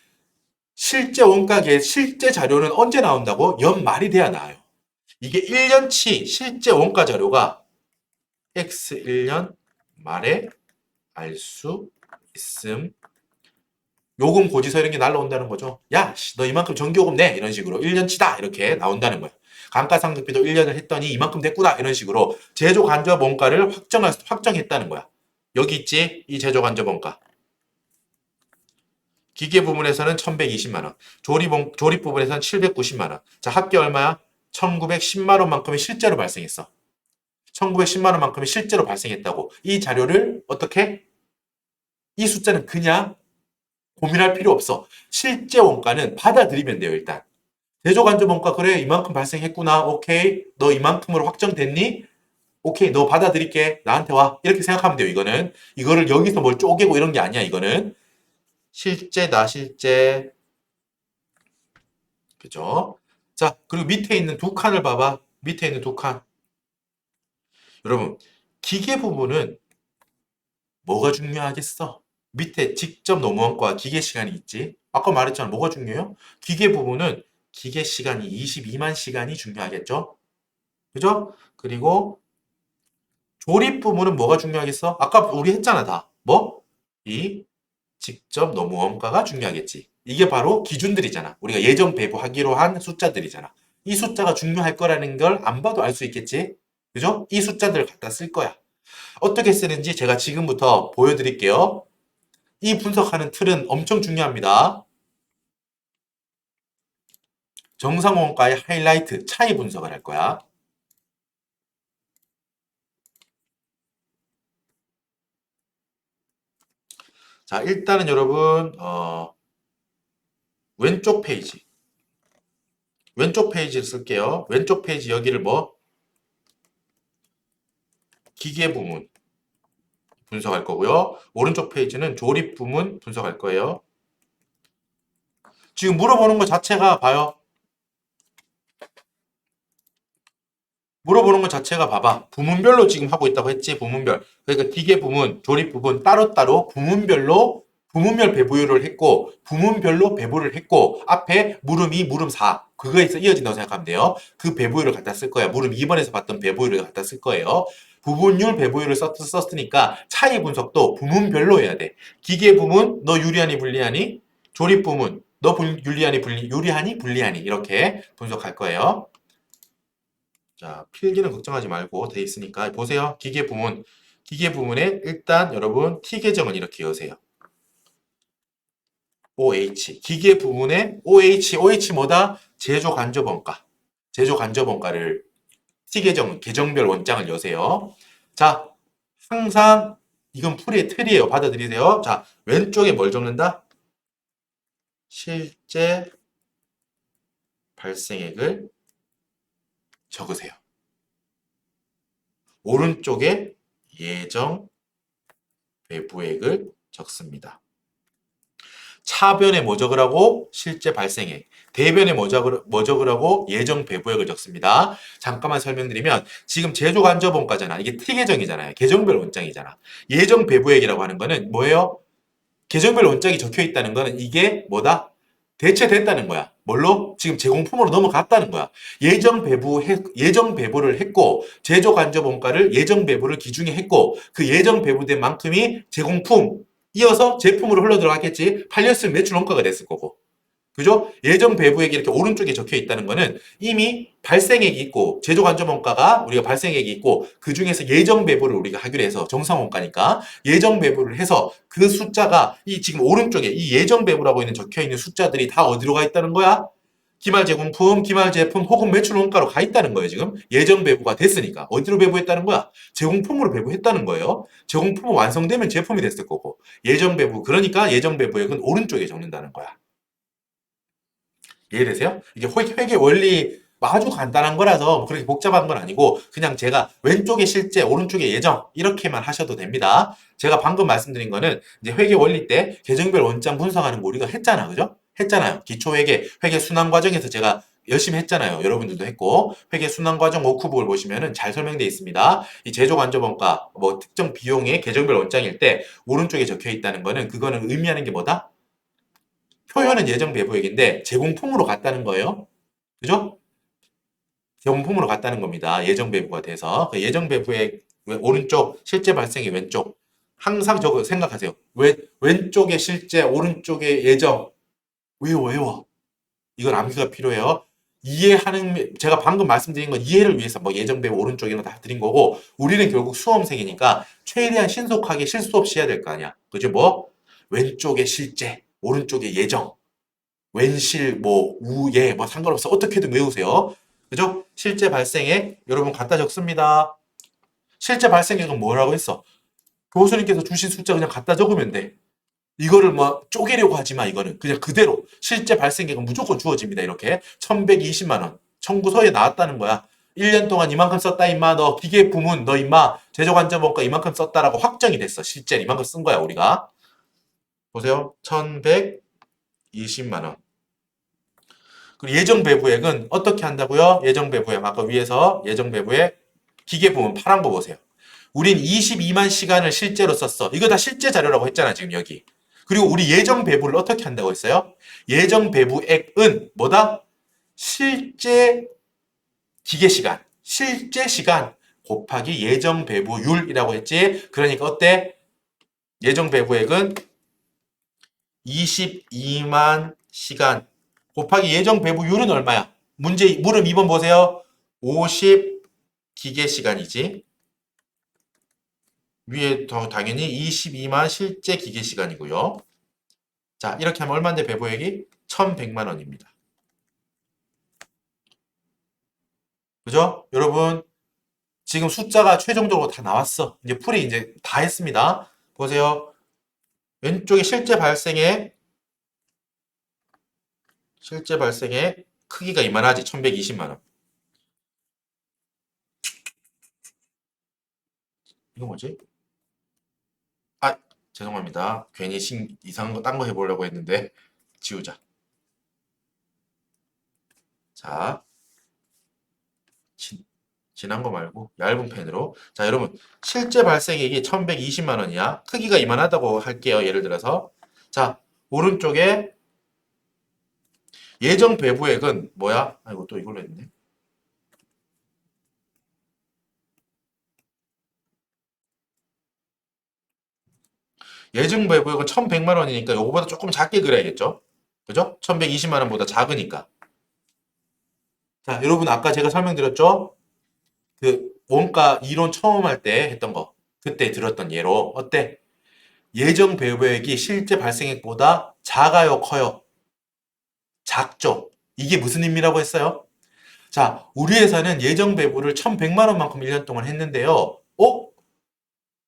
Speaker 1: 실제 원가계, 실제 자료는 언제 나온다고? 연말이 돼야 나와요. 이게 1년치 실제 원가 자료가 X 1년 말에 알 수 있음. 요금 고지서 이런 게 날라온다는 거죠. 야, 너 이만큼 전기요금 내. 이런 식으로 1년치다. 이렇게 나온다는 거야. 감가상각비도 1년을 했더니 이만큼 됐구나. 이런 식으로 제조 간접 원가를 확정했다는 거야. 여기 있지? 이 제조 간접 원가. 기계 부분에서는 1120만 원. 조립 부분에서는 790만 원. 자, 합계 얼마야? 1910만 원만큼이 실제로 발생했어. 1910만 원만큼이 실제로 발생했다고. 이 자료를 어떻게? 이 숫자는 그냥 고민할 필요 없어. 실제 원가는 받아들이면 돼요, 일단. 제조간접 원가 그래 이만큼 발생했구나. 오케이. 너 이만큼으로 확정됐니? 오케이. 너 받아들일게. 나한테 와. 이렇게 생각하면 돼요, 이거는. 이거를 여기서 뭘 쪼개고 이런 게 아니야, 이거는. 실제다, 실제. 그죠? 자, 그리고 밑에 있는 두 칸을 봐봐. 밑에 있는 두 칸. 여러분, 기계 부분은 뭐가 중요하겠어? 밑에 직접 노무원과 기계 시간이 있지. 아까 말했잖아. 뭐가 중요해요? 기계 부분은 기계 시간이 22만 시간이 중요하겠죠? 그죠? 그리고 조립 부분은 뭐가 중요하겠어? 아까 우리 했잖아, 다. 뭐? 이 직접 노무원가가 중요하겠지. 이게 바로 기준들이잖아. 우리가 예전 배부하기로 한 숫자들이잖아. 이 숫자가 중요할 거라는 걸 안 봐도 알 수 있겠지? 그죠? 이 숫자들을 갖다 쓸 거야. 어떻게 쓰는지 제가 지금부터 보여드릴게요. 이 분석하는 틀은 엄청 중요합니다. 정상 원가의 하이라이트, 차이 분석을 할 거야. 자, 일단은 여러분, 왼쪽 페이지. 왼쪽 페이지를 쓸게요. 왼쪽 페이지 여기를 뭐? 기계 부문 분석할 거고요. 오른쪽 페이지는 조립 부문 분석할 거예요. 지금 물어보는 것 자체가 봐요. 물어보는 것 자체가 봐봐. 부문별로 지금 하고 있다고 했지, 부문별. 그러니까 기계 부문, 조립 부분 따로따로 부문별로 부문별 배부를 했고, 부문별로 배부를 했고, 앞에 물음 2, 물음 4. 그거에서 이어진다고 생각하면 돼요. 그 배부율을 갖다 쓸 거야. 물음 2번에서 봤던 배부율을 갖다 쓸 거예요. 부분율 배부율을 썼으니까 차이 분석도 부문별로 해야 돼. 기계 부문, 너 유리하니 불리하니? 조립 부문, 너 유리하니 불리하니? 이렇게 분석할 거예요. 자, 필기는 걱정하지 말고 돼 있으니까 보세요. 기계 부문. 기계 부문에 일단 여러분 T 계정은 이렇게 여세요. OH. 기계 부문에 OH 뭐다? 제조 간접 원가. 제조 간접 원가를 T 계정별 원장을 여세요. 자, 항상 이건 풀이의 틀이에요. 받아들이세요. 자, 왼쪽에 뭘 적는다? 실제 발생액을 적으세요. 오른쪽에 예정 배부액을 적습니다. 차변에 뭐 적으라고? 실제 발생액. 대변에 뭐 적으라고? 예정 배부액을 적습니다. 잠깐만 설명드리면 지금 제조 간접 원가잖아. 이게 T 계정이잖아요. 계정별 원장이잖아. 예정 배부액이라고 하는 거는 뭐예요? 계정별 원장이 적혀 있다는 거는 이게 뭐다? 대체됐다는 거야. 뭘로? 지금 제공품으로 넘어갔다는 거야. 예정 배부를 했고, 제조 간접 원가를 예정 배부를 기준에 했고, 그 예정 배부된 만큼이 제공품, 이어서 제품으로 흘러 들어갔겠지. 팔렸으면 매출 원가가 됐을 거고. 그죠? 예정 배부액이 이렇게 오른쪽에 적혀 있다는 거는 이미 발생액이 있고 제조 간접 원가가 우리가 발생액이 있고 그 중에서 예정 배부를 우리가 하기로 해서 정상 원가니까 예정 배부를 해서 그 숫자가 이 지금 오른쪽에 이 예정 배부라고 있는 적혀 있는 숫자들이 다 어디로 가 있다는 거야? 기말 제공품, 기말 제품 혹은 매출 원가로 가 있다는 거예요, 지금. 예정 배부가 됐으니까. 어디로 배부했다는 거야? 제공품으로 배부했다는 거예요. 제공품은 완성되면 제품이 됐을 거고. 예정 배부, 그러니까 예정 배부액은 오른쪽에 적는다는 거야. 이해되세요? 이게 회계 원리 아주 간단한 거라서 그렇게 복잡한 건 아니고 그냥 제가 왼쪽에 실제 오른쪽에 예정 이렇게만 하셔도 됩니다. 제가 방금 말씀드린 거는 이제 회계 원리 때 계정별 원장 분석하는 거 우리가 했잖아. 그죠? 했잖아요. 기초회계, 회계 순환 과정에서 제가 열심히 했잖아요. 여러분들도 했고 회계 순환 과정 워크북을 보시면은 잘 설명되어 있습니다. 이 제조 간접 원가 뭐 특정 비용의 계정별 원장일 때 오른쪽에 적혀 있다는 거는 그거는 의미하는 게 뭐다? 표현은 예정 배부액인데 제공품으로 갔다는 거예요. 그죠? 제공품으로 갔다는 겁니다. 예정 배부가 돼서. 그 예정 배부액 오른쪽, 실제 발생이 왼쪽. 항상 저거 생각하세요. 왼쪽에 실제, 오른쪽에 예정. 외워. 이건 암기가 필요해요. 이해하는, 제가 방금 말씀드린 건 이해를 위해서 뭐 예정 배부 오른쪽이나 다 드린 거고, 우리는 결국 수험생이니까 최대한 신속하게 실수 없이 해야 될 거 아니야. 그죠? 뭐? 왼쪽에 실제, 오른쪽에 예정. 웬실, 뭐, 우예, 뭐 상관없어. 어떻게든 외우세요. 그죠? 실제 발생액, 여러분 갖다 적습니다. 실제 발생액은 뭐라고 했어? 교수님께서 주신 숫자 그냥 갖다 적으면 돼. 이거를 뭐 쪼개려고 하지 마, 이거는. 그냥 그대로. 실제 발생액은 무조건 주어집니다, 이렇게. 1120만 원. 청구서에 나왔다는 거야. 1년 동안 이만큼 썼다, 임마. 너 기계 부문, 너 임마. 제조관점원가 이만큼 썼다라고 확정이 됐어. 실제 이만큼 쓴 거야, 우리가. 보세요. 1120만 원. 그리고 예정 배부액은 어떻게 한다고요? 예정 배부액 아까 위에서 예정 배부액 기계 부분 파란 거 보세요. 우린 22만 시간을 실제로 썼어. 이거 다 실제 자료라고 했잖아 지금 여기. 그리고 우리 예정 배부를 어떻게 한다고 했어요? 예정 배부액은 뭐다? 실제 기계 시간, 실제 시간 곱하기 예정 배부율이라고 했지. 그러니까 어때? 예정 배부액은 22만 시간 곱하기 예정 배부율은 얼마야? 물음 2번 보세요. 50 기계 시간이지. 위에 당연히 22만 실제 기계 시간이고요. 자, 이렇게 하면 얼마인데 배부액이? 1,100만 원입니다. 그죠? 여러분, 지금 숫자가 최종적으로 다 나왔어. 이제 풀이 이제 다 했습니다. 보세요. 왼쪽에 실제 발생의 크기가 이만하지. 1120만 원. 이거 뭐지? 아, 죄송합니다. 괜히 이상한 거 딴 거 해보려고 했는데 지우자. 자, 지, 지난 거 말고 얇은 펜으로. 자, 여러분 실제 발생액이 1120만 원이야. 크기가 이만하다고 할게요. 예를 들어서. 자, 오른쪽에 예정 배부액은 뭐야? 아이고 또 이걸로 했네. 예정 배부액은 1100만 원이니까 요거보다 조금 작게 그려야겠죠? 그죠? 1120만 원보다 작으니까. 자, 여러분 아까 제가 설명드렸죠? 그 원가 이론 처음 할 때 했던 거. 그때 들었던 예로 어때? 예정 배부액이 실제 발생액보다 작아요, 커요? 작죠? 이게 무슨 의미라고 했어요? 자, 우리 회사는 예정 배부를 1100만 원만큼 1년 동안 했는데요.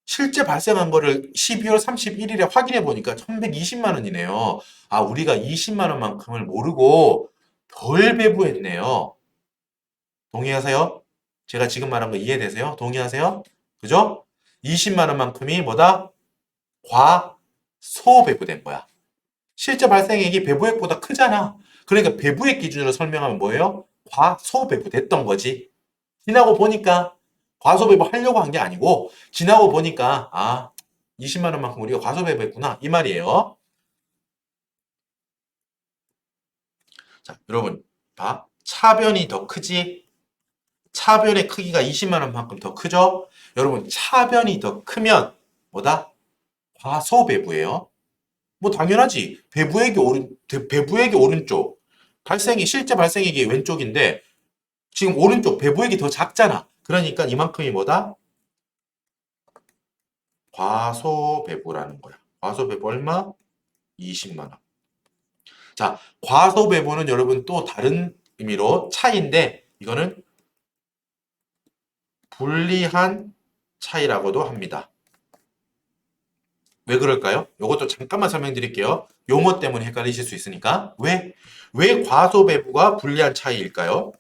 Speaker 1: 실제 발생한 거를 12월 31일에 확인해 보니까 1120만 원이네요. 아, 우리가 20만 원만큼을 모르고 덜 배부했네요. 동의하세요? 제가 지금 말한 거 이해되세요? 동의하세요? 그죠? 20만 원만큼이 뭐다? 과소 배부된 거야. 실제 발생액이 배부액보다 크잖아. 그러니까 배부액 기준으로 설명하면 뭐예요? 과소 배부됐던 거지. 지나고 보니까 과소 배부 하려고 한 게 아니고 지나고 보니까 20만 원만큼 우리가 과소 배부했구나 이 말이에요. 자, 여러분 봐. 차변이 더 크지? 차변의 크기가 20만 원만큼 더 크죠? 여러분 차변이 더 크면 뭐다? 과소 배부예요. 뭐 당연하지. 배부액이 오른쪽. 실제 발생액이 왼쪽인데 지금 오른쪽 배부액이 더 작잖아. 그러니까 이만큼이 뭐다? 과소배부라는 거야. 과소배부 얼마? 20만 원. 자, 과소배부는 여러분 또 다른 의미로 차이인데 이거는 불리한 차이라고도 합니다. 왜 그럴까요? 이것도 잠깐만 설명드릴게요. 용어 때문에 헷갈리실 수 있으니까. 왜 과소배부가 불리한 차이일까요?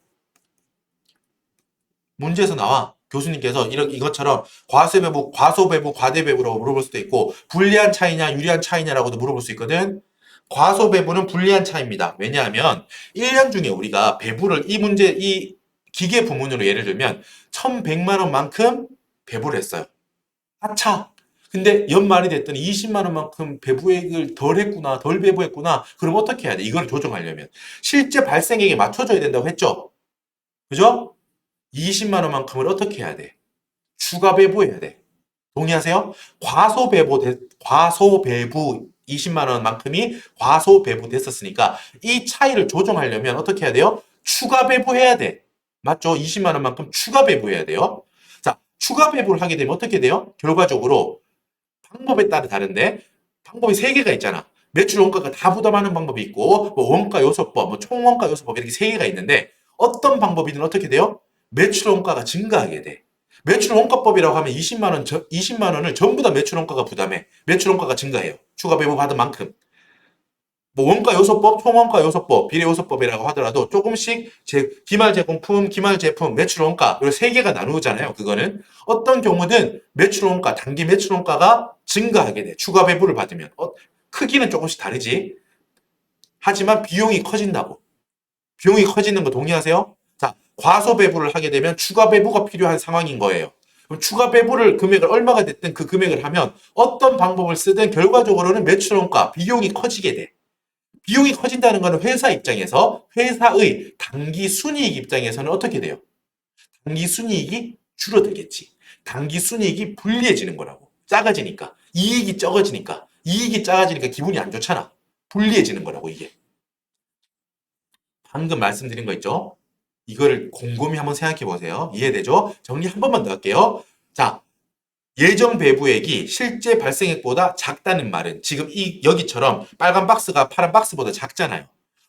Speaker 1: 문제에서 나와. 교수님께서 이것처럼 과소배부, 과대배부라고 물어볼 수도 있고 불리한 차이냐 유리한 차이냐라고도 물어볼 수 있거든. 과소배부는 불리한 차이입니다. 왜냐하면 1년 중에 우리가 배부를 이 기계 부문으로 예를 들면 1100만 원만큼 배부를 했어요. 아차! 근데 연말이 됐더니 20만 원만큼 배부액을 덜 배부했구나. 그럼 어떻게 해야 돼? 이걸 조정하려면 실제 발생액에 맞춰줘야 된다고 했죠? 그죠? 20만 원만큼을 어떻게 해야 돼? 추가 배부해야 돼. 동의하세요? 과소배부 20만 원만큼이 과소배부 됐었으니까 이 차이를 조정하려면 어떻게 해야 돼요? 추가 배부해야 돼. 맞죠? 20만 원만큼 추가 배부해야 돼요. 자, 추가 배부를 하게 되면 어떻게 돼요? 결과적으로 방법에 따라 다른데 방법이 세 개가 있잖아. 매출 원가가 다 부담하는 방법이 있고 뭐 원가 요소법, 뭐 총원가 요소법 이렇게 세 개가 있는데 어떤 방법이든 어떻게 돼요? 매출 원가가 증가하게 돼. 매출 원가법이라고 하면 20만 원을 전부 다 매출 원가가 부담해. 매출 원가가 증가해요. 추가 배부 받은 만큼. 뭐 원가 요소법, 총원가 요소법, 비례 요소법이라고 하더라도 조금씩 기말 제공품, 기말 제품, 매출 원가 이렇게 세 개가 나누잖아요. 그거는 어떤 경우든 매출 원가, 단기 매출 원가가 증가하게 돼. 추가 배부를 받으면 크기는 조금씩 다르지. 하지만 비용이 커진다고. 비용이 커지는 거 동의하세요? 자, 과소 배부를 하게 되면 추가 배부가 필요한 상황인 거예요. 그럼 추가 배부를 금액을 얼마가 됐든 그 금액을 하면 어떤 방법을 쓰든 결과적으로는 매출 원가, 비용이 커지게 돼. 비용이 커진다는 것은 회사 입장에서 회사의 단기 순이익 입장에서는 어떻게 돼요? 단기 순이익이 줄어들겠지. 단기 순이익이 불리해지는 거라고. 작아지니까. 이익이 작아지니까 기분이 안 좋잖아. 불리해지는 거라고 이게. 방금 말씀드린 거 있죠? 이거를 곰곰이 한번 생각해 보세요. 이해되죠? 정리 한 번만 더 할게요. 자, 예정 배부액이 실제 발생액보다 작다는 말은 지금 여기처럼 빨간 박스가 파란 박스보다 작잖아요.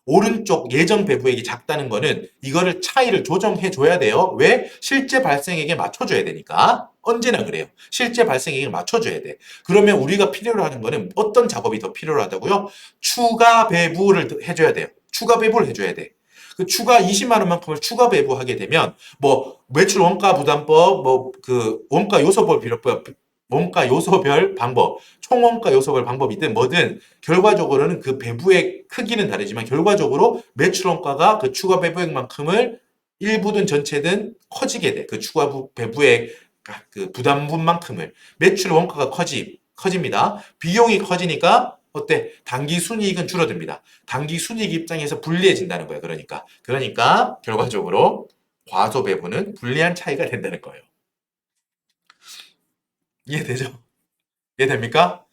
Speaker 1: 오른쪽 예정 배부액이 작다는 거는 이거를 차이를 조정해 줘야 돼요. 왜? 실제 발생액에 맞춰줘야 되니까. 언제나 그래요. 실제 발생액을 맞춰줘야 돼. 그러면 우리가 필요로 하는 거는 어떤 작업이 더 필요로 하다고요? 추가 배부를 해줘야 돼요. 추가 배부를 해줘야 돼. 그 추가 20만 원만큼을 추가 배부하게 되면 뭐 매출 원가 부담법, 뭐 그 원가 요소별 비롯법, 원가 요소별 방법, 총원가 요소별 방법이든 뭐든 결과적으로는 그 배부의 크기는 다르지만 결과적으로 매출 원가가 그 추가 배부액만큼을 일부든 전체든 커지게 돼. 그 추가 배부의 그 부담분만큼을 매출 원가가 커집니다. 비용이 커지니까 어때? 단기 순이익은 줄어듭니다. 단기 순이익 입장에서 불리해진다는 거예요. 그러니까 결과적으로 과소 배분은 불리한 차이가 된다는 거예요. 이해되죠? 이해됩니까?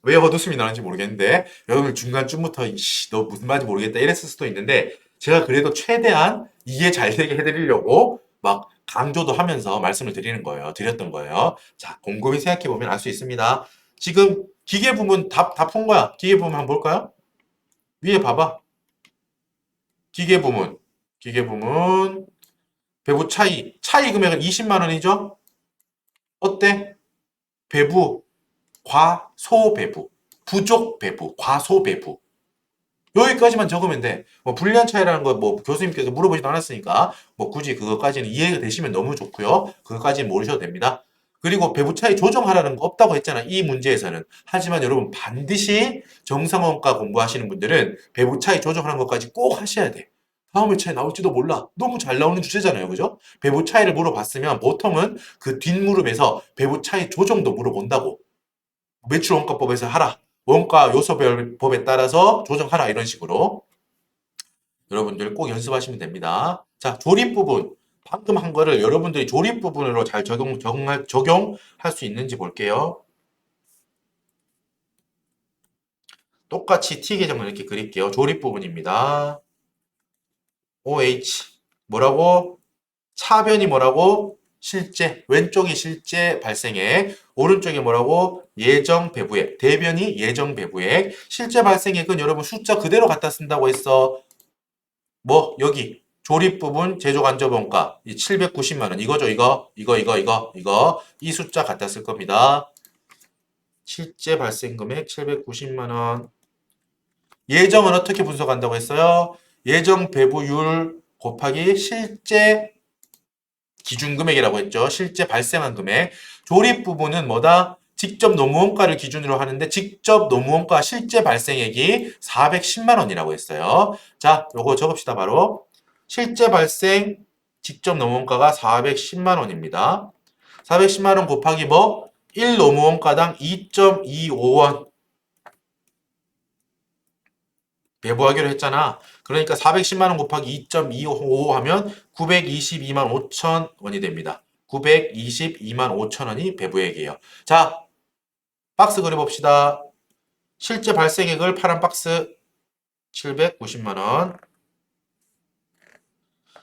Speaker 1: 왜 헛웃음이 나는지 모르겠는데 여러분 중간쯤부터 이씨 너 무슨 말인지 모르겠다 이랬을 수도 있는데 제가 그래도 최대한 이해 잘 되게 해드리려고 막 강조도 하면서 말씀을 드렸던 거예요. 자, 곰곰이 생각해 보면 알 수 있습니다. 지금 기계 부분 다 푼 거야. 기계 부분 한번 볼까요? 위에 봐봐. 기계 부문 배부 차이 금액은 20만 원이죠? 어때? 배부 과소배부, 부족배부, 과소배부. 여기까지만 적으면 돼. 뭐 불리한 차이라는 거 뭐 교수님께서 물어보지도 않았으니까 뭐 굳이 그것까지는 이해가 되시면 너무 좋고요. 그것까지는 모르셔도 됩니다. 그리고 배부 차이 조정하라는 거 없다고 했잖아. 이 문제에서는. 하지만 여러분 반드시 정상원가 공부하시는 분들은 배부 차이 조정하는 것까지 꼭 하셔야 돼. 다음에 차이 나올지도 몰라. 너무 잘 나오는 주제잖아요. 그죠? 배부 차이를 물어봤으면 보통은 그 뒷물음에서 배부 차이 조정도 물어본다고. 매출원가법에서 하라. 원가 요소별 법에 따라서 조정하라. 이런 식으로 여러분들 꼭 연습하시면 됩니다. 자, 조립 부분. 방금 한 거를 여러분들이 조립 부분으로 잘 적용할 수 있는지 볼게요. 똑같이 T 계정을 이렇게 그릴게요. 조립 부분입니다. OH. 뭐라고? 차변이 뭐라고? 실제. 왼쪽이 실제 발생액. 오른쪽이 뭐라고? 예정 배부액. 대변이 예정 배부액. 실제 발생액은 여러분 숫자 그대로 갖다 쓴다고 했어. 뭐 여기 조립 부분 제조 간접 원가 이 790만 원 이거죠. 이거 이 숫자 갖다 쓸 겁니다. 실제 발생 금액 790만 원. 예정은 어떻게 분석한다고 했어요? 예정 배부율 곱하기 실제 기준금액이라고 했죠. 실제 발생한 금액. 조립 부분은 뭐다? 직접 노무원가를 기준으로 하는데 직접 노무원가 실제 발생액이 410만 원이라고 했어요. 자, 요거 적읍시다 바로. 실제 발생 직접 노무원가가 410만 원입니다. 410만 원 곱하기 뭐? 1 노무원가당 2.25원 배부하기로 했잖아. 그러니까 410만 원 곱하기 2.25 하면 922만 5천 원이 됩니다. 922만 5천 원이 배부액이에요. 자, 박스 그려봅시다. 실제 발생액을 파란 박스 790만 원.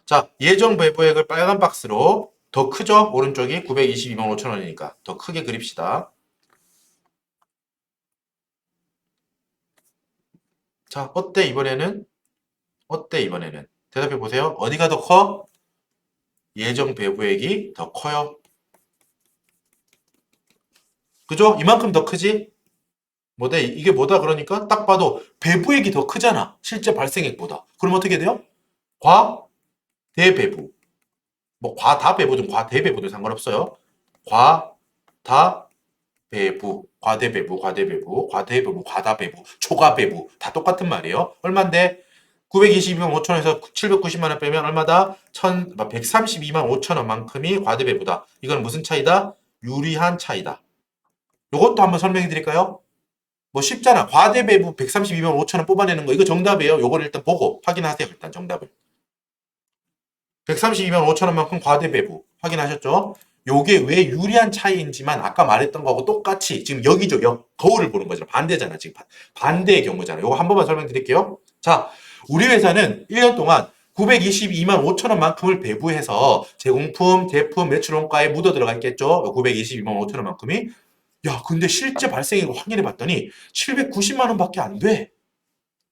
Speaker 1: 자, 예정 배부액을 빨간 박스로 더 크죠? 오른쪽이 922만 5천 원이니까 더 크게 그립시다. 자, 어때 이번에는? 대답해 보세요. 어디가 더 커? 예정 배부액이 더 커요. 그죠? 이만큼 더 크지? 뭐다? 이게 뭐다? 그러니까 딱 봐도 배부액이 더 크잖아. 실제 발생액보다. 그럼 어떻게 돼요? 과대배부. 뭐 과다배부든 과대배부든 상관없어요. 과대배부, 과다배부, 초과배부 다 똑같은 말이에요. 얼만데? 922만 5천원에서 790만 원 빼면 얼마다? 132만 5천 원만큼이 과대배부다. 이건 무슨 차이다? 유리한 차이다. 이것도 한번 설명해 드릴까요? 뭐 쉽잖아. 과대배부 132만 5천 원 뽑아내는 거 이거 정답이에요. 요거를 일단 보고 확인하세요. 일단 정답을. 132만 5천 원만큼 과대배부 확인하셨죠? 요게 왜 유리한 차이인지만 아까 말했던 거하고 똑같이 지금 여기죠. 거울을 보는 거잖아. 반대잖아. 지금 반대의 경우잖아. 요거 한 번만 설명드릴게요. 자, 우리 회사는 1년 동안 922만 5천 원만큼을 배부해서 제공품, 제품, 매출 원가에 묻어 들어가 있겠죠. 922만 5천 원만큼이. 야, 근데 실제 발생액을 확인해 봤더니 790만 원밖에 안 돼.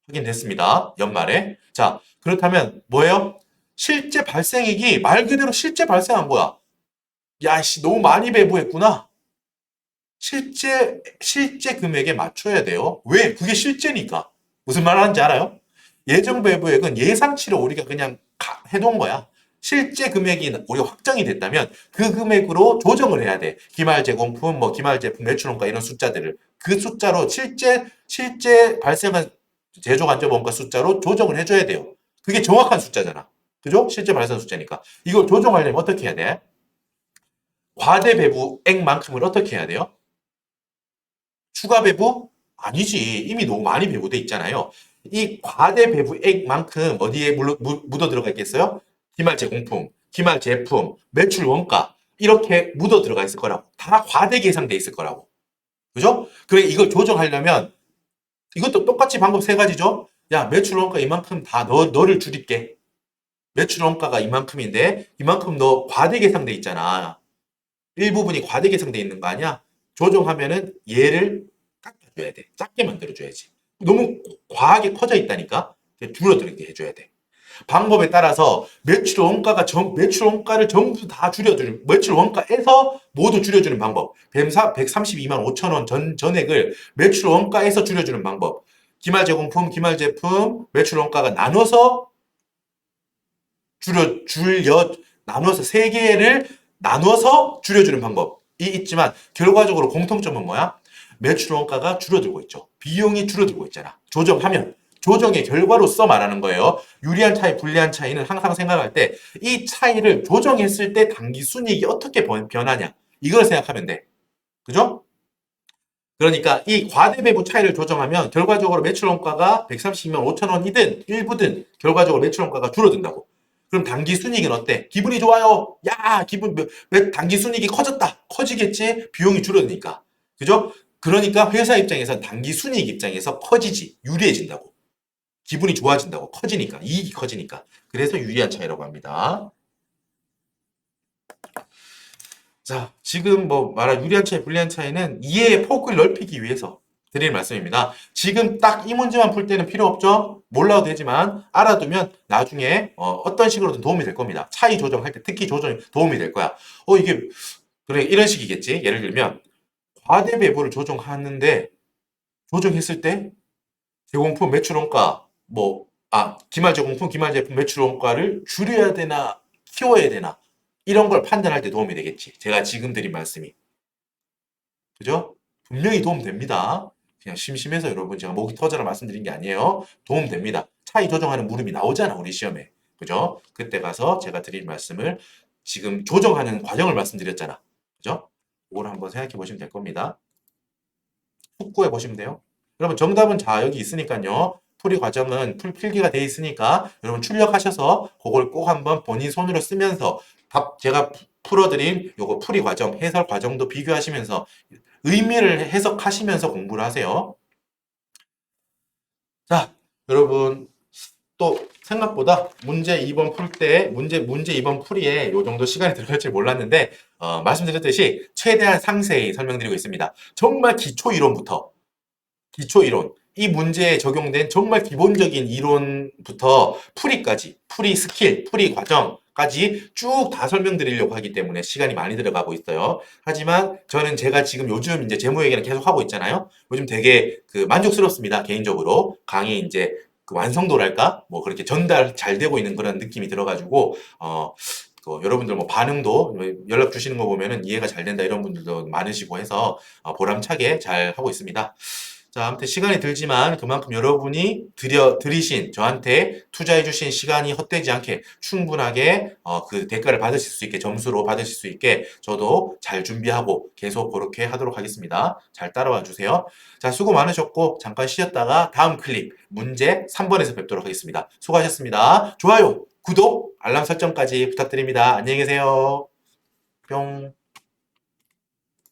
Speaker 1: 확인됐습니다. 연말에. 자, 그렇다면 뭐예요? 실제 발생액이 말 그대로 실제 발생한 거야. 야, 씨, 너무 많이 배부했구나. 실제 금액에 맞춰야 돼요. 왜? 그게 실제니까. 무슨 말 하는지 알아요? 예정 배부액은 예상치를 우리가 그냥 해놓은 거야. 실제 금액이 우리가 확정이 됐다면 그 금액으로 조정을 해야 돼. 기말 제공품, 뭐 기말 제품 매출원가 이런 숫자들을 그 숫자로 실제 발생한 제조 간접 원가 숫자로 조정을 해줘야 돼요. 그게 정확한 숫자잖아. 그죠? 실제 발생 숫자니까. 이걸 조정하려면 어떻게 해야 돼? 과대 배부액만큼을 어떻게 해야 돼요? 추가 배부? 아니지. 이미 너무 많이 배부돼 있잖아요. 이 과대 배부액만큼 어디에 묻어 들어가 있겠어요? 기말 제공품, 기말 제품, 매출 원가 이렇게 묻어 들어가 있을 거라고. 다 과대 계상돼 있을 거라고. 그죠? 그래 이걸 조정하려면 이것도 똑같이 방법 세 가지죠. 야 매출 원가 이만큼 다 너를 줄일게. 매출 원가가 이만큼인데 이만큼 너 과대 계상돼 있잖아. 일부분이 과대 계상돼 있는 거 아니야? 조정하면은 얘를 깎아줘야 돼. 작게 만들어줘야지. 너무 과하게 커져 있다니까? 줄어들게 해줘야 돼. 방법에 따라서 매출 원가를 전부 다 줄여주는, 매출 원가에서 모두 줄여주는 방법. 132만 5천 원 전액을 매출 원가에서 줄여주는 방법. 기말 제공품, 기말 제품, 매출 원가가 나눠서 나눠서 세 개를 나눠서 줄여주는 방법이 있지만 결과적으로 공통점은 뭐야? 매출 원가가 줄어들고 있죠. 비용이 줄어들고 있잖아. 조정하면 조정의 결과로서 말하는 거예요. 유리한 차이, 불리한 차이는 항상 생각할 때 이 차이를 조정했을 때 당기 순이익이 어떻게 변하냐 이걸 생각하면 돼. 그죠? 그러니까 이 과대배부 차이를 조정하면 결과적으로 매출 원가가 132만 5천 원이든 일부든 결과적으로 매출 원가가 줄어든다고. 그럼 단기 순이익은 어때? 기분이 좋아요. 야, 단기 순이익이 커졌다. 커지겠지? 비용이 줄어드니까. 그죠? 그러니까 회사 입장에서 단기 순이익 입장에서 커지지. 유리해진다고. 기분이 좋아진다고. 커지니까. 이익이 커지니까. 그래서 유리한 차이라고 합니다. 자, 지금 뭐 말한 유리한 차이, 불리한 차이는 이해의 폭을 넓히기 위해서 드리는 말씀입니다. 지금 딱 이 문제만 풀 때는 필요 없죠? 몰라도 되지만 알아두면 나중에 떤 식으로든 도움이 될 겁니다. 차이 조정할 때 특히 조정이 도움이 될 거야. 이게 그래 이런 식이겠지. 예를 들면 과대 배부를 조정하는데 조정했을 때 제공품 매출 원가 기말 제공품, 기말 제품 매출 원가를 줄여야 되나 키워야 되나 이런 걸 판단할 때 도움이 되겠지. 제가 지금 드린 말씀이. 그죠? 분명히 도움됩니다. 그냥 심심해서 여러분 제가 목이 터져라 말씀드린 게 아니에요. 도움됩니다. 차이 조정하는 물음이 나오잖아, 우리 시험에. 그죠? 그때 가서 제가 드린 말씀을 지금 조정하는 과정을 말씀드렸잖아. 그죠? 그걸 한번 생각해 보시면 될 겁니다. 숙고해 보시면 돼요. 여러분 정답은 여기 있으니까요. 풀이 과정은 필기가 돼 있으니까 여러분 출력하셔서 그걸 꼭 한번 본인 손으로 쓰면서 제가 풀어드린 요거 풀이 과정, 해설 과정도 비교하시면서 의미를 해석하시면서 공부를 하세요. 자, 여러분 또 생각보다 문제 2번 풀 때 문제 2번 풀이에 요 정도 시간이 들어갈 줄 몰랐는데 말씀드렸듯이 최대한 상세히 설명드리고 있습니다. 정말 기초 이론부터 기초 이론 이 문제에 적용된 정말 기본적인 이론부터 풀이까지 풀이 스킬, 풀이 과정까지 쭉 다 설명드리려고 하기 때문에 시간이 많이 들어가고 있어요. 하지만 저는 제가 지금 요즘 이제 재무 얘기를 계속 하고 있잖아요. 요즘 되게 만족스럽습니다. 개인적으로 강의 이제 완성도랄까 뭐 그렇게 전달 잘 되고 있는 그런 느낌이 들어가지고 여러분들 뭐 반응도 연락 주시는 거 보면은 이해가 잘 된다 이런 분들도 많으시고 해서 보람차게 잘 하고 있습니다. 자, 아무튼 시간이 들지만 그만큼 여러분이 들이신 저한테 투자해주신 시간이 헛되지 않게 충분하게 그 대가를 받으실 수 있게 점수로 받으실 수 있게 저도 잘 준비하고 계속 그렇게 하도록 하겠습니다. 잘 따라와 주세요. 자, 수고 많으셨고 잠깐 쉬었다가 다음 클립 문제 3번에서 뵙도록 하겠습니다. 수고하셨습니다. 좋아요, 구독, 알람 설정까지 부탁드립니다. 안녕히 계세요. 뿅.